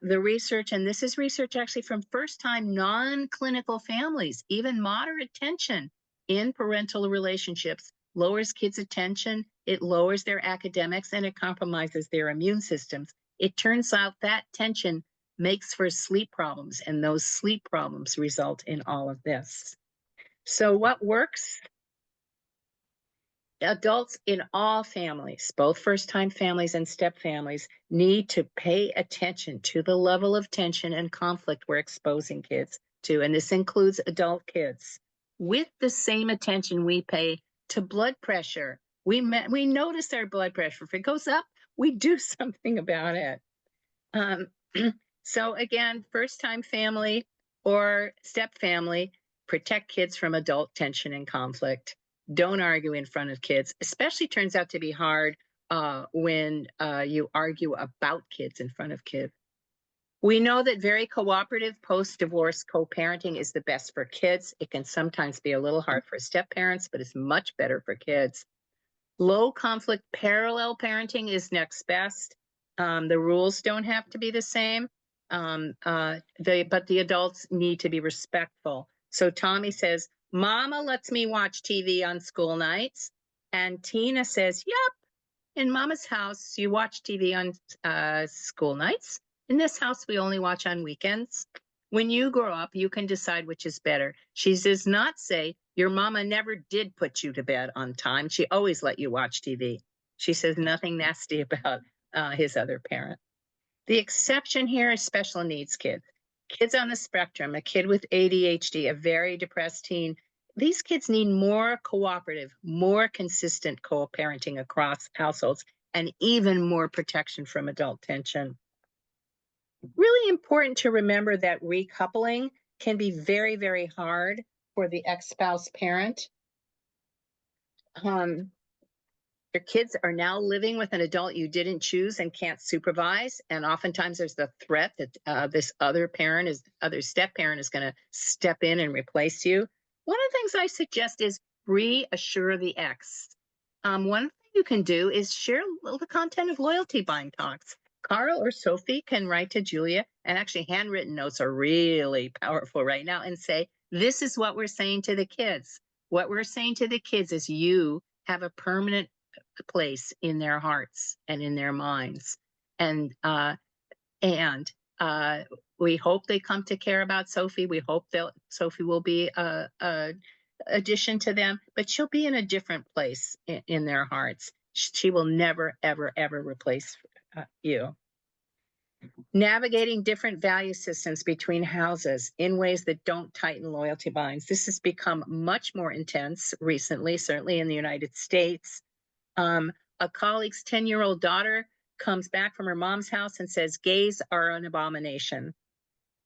the research, and this is research actually from first-time non-clinical families, even moderate tension in parental relationships lowers kids' attention, it lowers their academics, and it compromises their immune systems. It turns out that tension makes for sleep problems, and those sleep problems result in all of this. So what works? Adults in all families, both first-time families and step families, need to pay attention to the level of tension and conflict we're exposing kids to, and this includes adult kids, with the same attention we pay to blood pressure. We notice our blood pressure. If it goes up, we do something about it. So again, first-time family or step family, protect kids from adult tension and conflict. Don't argue in front of kids, especially turns out to be hard when you argue about kids in front of kids. We know that very cooperative post-divorce co-parenting is the best for kids. It can sometimes be a little hard for step parents, but it's much better for kids. Low conflict parallel parenting is next best. The rules don't have to be the same, but the adults need to be respectful. So Tommy says, Mama lets me watch TV on school nights. And Tina says, yep, in Mama's house, you watch TV on school nights. In this house, we only watch on weekends. When you grow up, you can decide which is better. She does not say, your mama never did put you to bed on time. She always let you watch TV. She says nothing nasty about his other parent. The exception here is special needs kids. Kids on the spectrum, a kid with ADHD, a very depressed teen. These kids need more cooperative, more consistent co-parenting across households, and even more protection from adult tension. Really important to remember that recoupling can be very, very hard for the ex-spouse parent. Your kids are now living with an adult you didn't choose and can't supervise, and oftentimes there's the threat that this other step parent is going to step in and replace you. One of the things I suggest is reassure the ex. One thing you can do is share the content of loyalty bind talks. Carl or Sophie can write to Julia, and actually handwritten notes are really powerful right now, and say, this is what we're saying to the kids. What we're saying to the kids is you have a permanent place in their hearts and in their minds. And we hope they come to care about Sophie. We hope that Sophie will be a addition to them, but she'll be in a different place in their hearts. She will never, ever, ever replace you. Navigating different value systems between houses in ways that don't tighten loyalty binds. This has become much more intense recently, certainly in the United States. A colleague's 10-year-old daughter comes back from her mom's house and says, gays are an abomination.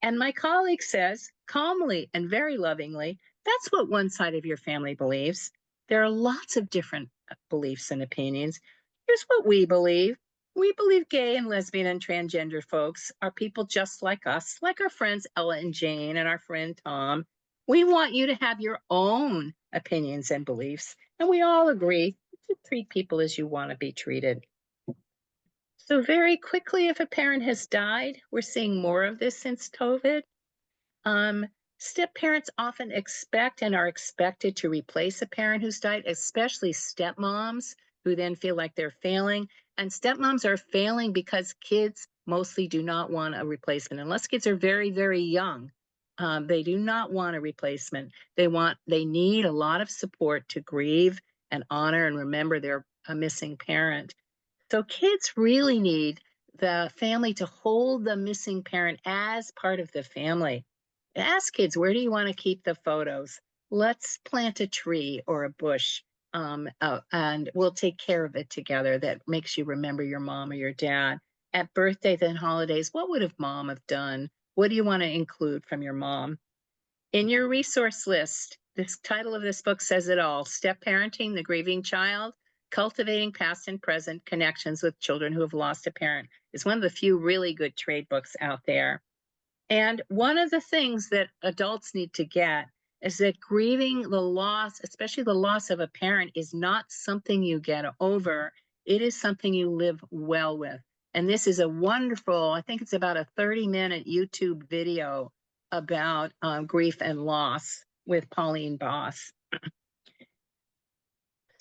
And my colleague says, calmly and very lovingly, that's what one side of your family believes. There are lots of different beliefs and opinions. Here's what we believe. We believe gay and lesbian and transgender folks are people just like us, like our friends Ella and Jane and our friend Tom. We want you to have your own opinions and beliefs, and we all agree to treat people as you want to be treated. So very quickly, if a parent has died, we're seeing more of this since COVID. Step parents often expect and are expected to replace a parent who's died, especially stepmoms who then feel like they're failing. And stepmoms are failing because kids mostly do not want a replacement. Unless kids are very, very young, they do not want a replacement. They need a lot of support to grieve and honor and remember their missing parent. So kids really need the family to hold the missing parent as part of the family. Ask kids, where do you want to keep the photos? Let's plant a tree or a bush, and we'll take care of it together. That makes you remember your mom or your dad. At birthdays and holidays, what would have mom have done? What do you want to include from your mom? In your resource list, This title of this book says it all. Step Parenting, The Grieving Child, Cultivating Past and Present Connections with Children Who Have Lost a Parent. It's one of the few really good trade books out there. And one of the things that adults need to get is that grieving the loss, especially the loss of a parent, is not something you get over. It is something you live well with. And this is a wonderful, I think it's about a 30-minute YouTube video about grief and loss with Pauline Boss.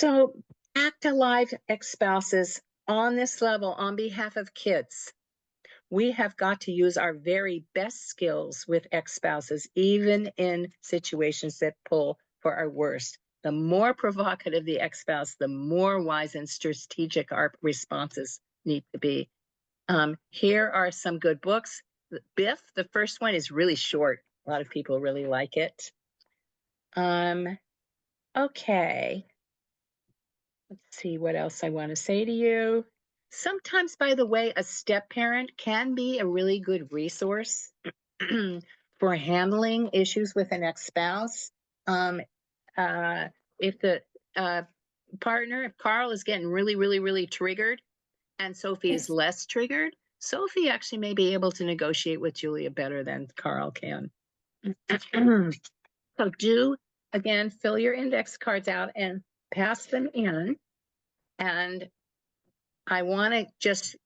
So act alive ex-spouses on this level on behalf of kids. We have got to use our very best skills with ex-spouses, even in situations that pull for our worst. The more provocative the ex-spouse, the more wise and strategic our responses need to be. Here are some good books. Biff, the first one, is really short. A lot of people really like it. Okay. Let's see what else I want to say to you. Sometimes, by the way, a step parent can be a really good resource for handling issues with an ex-spouse. If the partner, if Carl is getting really, really, really triggered and Sophie is less triggered, Sophie actually may be able to negotiate with Julia better than Carl can. So do, again, fill your index cards out and pass them in. And I want to just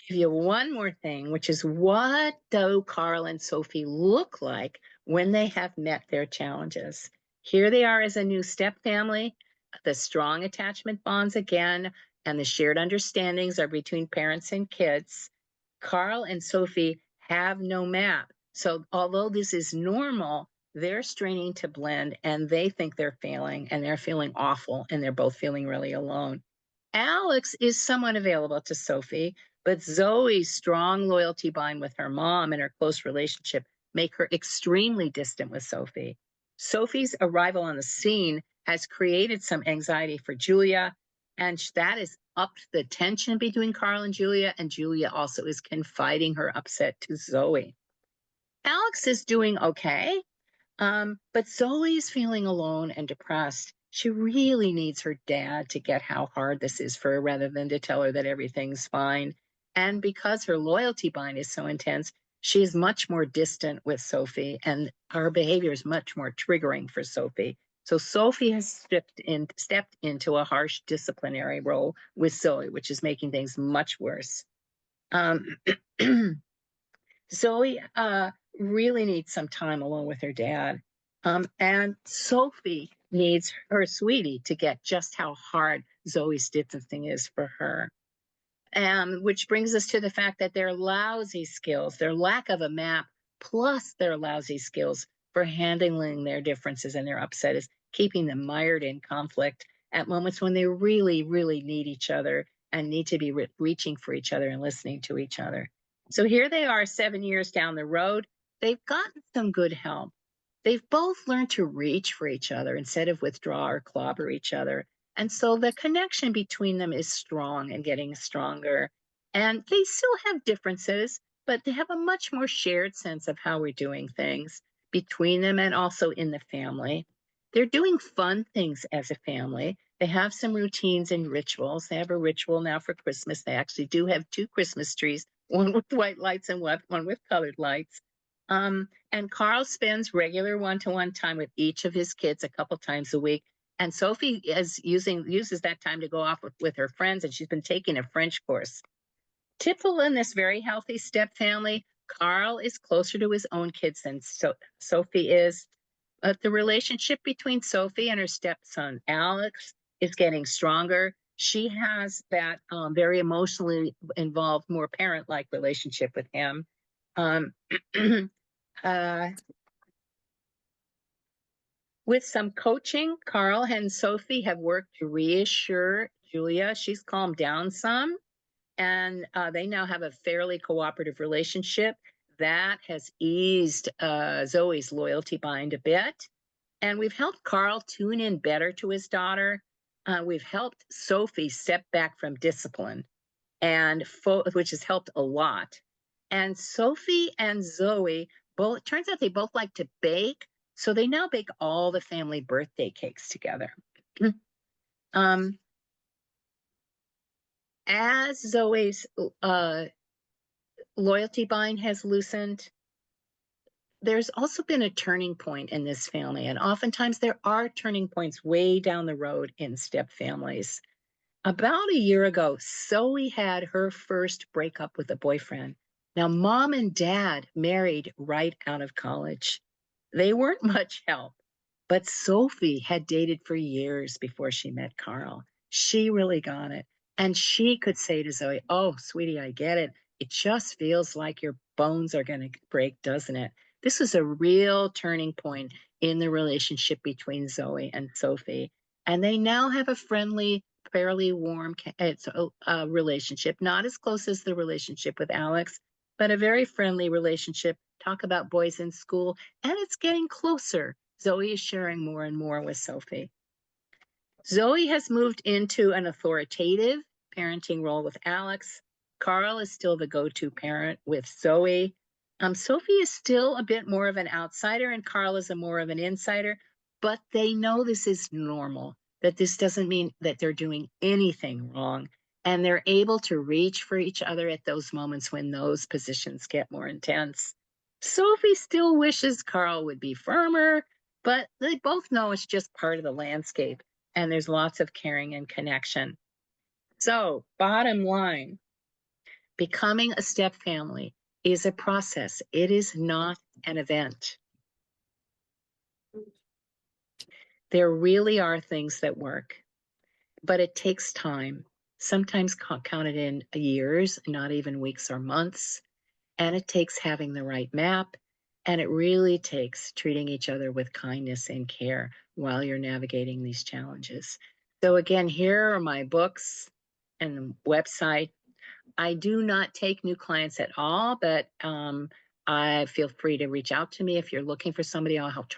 give you one more thing, which is, what do Carl and Sophie look like when they have met their challenges? Here they are as a new step family. The strong attachment bonds again, and the shared understandings are between parents and kids. Carl and Sophie have no map. So although this is normal, they're straining to blend, and they think they're failing, and they're feeling awful, and they're both feeling really alone. Alex is somewhat available to Sophie, but Zoe's strong loyalty bind with her mom and her close relationship make her extremely distant with Sophie. Sophie's arrival on the scene has created some anxiety for Julia, and that is upped the tension between Carl and Julia also is confiding her upset to Zoe. Alex is doing okay, but Zoe's feeling alone and depressed. She really needs her dad to get how hard this is for her rather than to tell her that everything's fine. And because her loyalty bind is so intense, she is much more distant with Sophie, and her behavior is much more triggering for Sophie. So Sophie has stepped into a harsh disciplinary role with Zoe, which is making things much worse. Zoe really needs some time alone with her dad. And Sophie needs her sweetie to get just how hard Zoe's distancing is for her. Which brings us to the fact that their lousy skills, their lack of a map, plus their lousy skills for handling their differences and their upset is keeping them mired in conflict at moments when they really, really need each other and need to be reaching for each other and listening to each other. So here they are 7 years down the road. They've gotten some good help. They've both learned to reach for each other instead of withdraw or clobber each other. And so the connection between them is strong and getting stronger. And they still have differences, but they have a much more shared sense of how we're doing things between them and also in the family. They're doing fun things as a family. They have some routines and rituals. They have a ritual now for Christmas. They actually do have 2 Christmas trees, one with white lights and one with colored lights. And Carl spends regular one-to-one time with each of his kids a couple times a week. And Sophie uses that time to go off with her friends, and she's been taking a French course. Typical in this very healthy step family, Carl is closer to his own kids than Sophie is. The relationship between Sophie and her stepson, Alex, is getting stronger. She has that very emotionally involved, more parent-like relationship with him. With some coaching, Carl and Sophie have worked to reassure Julia. She's calmed down some, and they now have a fairly cooperative relationship. That has eased Zoe's loyalty bind a bit. And we've helped Carl tune in better to his daughter. We've helped Sophie step back from discipline, and which has helped a lot. And Sophie and Zoe both, turns out they both like to bake, So they now bake all the family birthday cakes together. um, as Zoe's loyalty bind has loosened, there's also been a turning point in this family. And oftentimes there are turning points way down the road in step families. About a year ago, Zoe had her first breakup with a boyfriend. Now, mom and dad married right out of college. They weren't much help, but Sophie had dated for years before she met Carl. She really got it. And she could say to Zoe, "Oh, sweetie, I get it. It just feels like your bones are going to break, doesn't it?" This was a real turning point in the relationship between Zoe and Sophie. And they now have a friendly, fairly warm relationship, not as close as the relationship with Alex, but a very friendly relationship. Talk about boys in school, and it's getting closer. Zoe is sharing more and more with Sophie. Zoe has moved into an authoritative parenting role with Alex. Carl is still the go-to parent with Zoe. Sophie is still a bit more of an outsider, and Carl is a more of an insider, but they know this is normal, that this doesn't mean that they're doing anything wrong, and they're able to reach for each other at those moments when those positions get more intense. Sophie still wishes Carl would be firmer, but they both know it's just part of the landscape, and there's lots of caring and connection. So, bottom line, becoming a step family is a process. It is not an event. There really are things that work, but it takes time, sometimes counted in years, not even weeks or months. And it takes having the right map. And it really takes treating each other with kindness and care while you're navigating these challenges. So, again, here are my books and the website. I do not take new clients at all, but I feel free to reach out to me if you're looking for somebody. I'll help try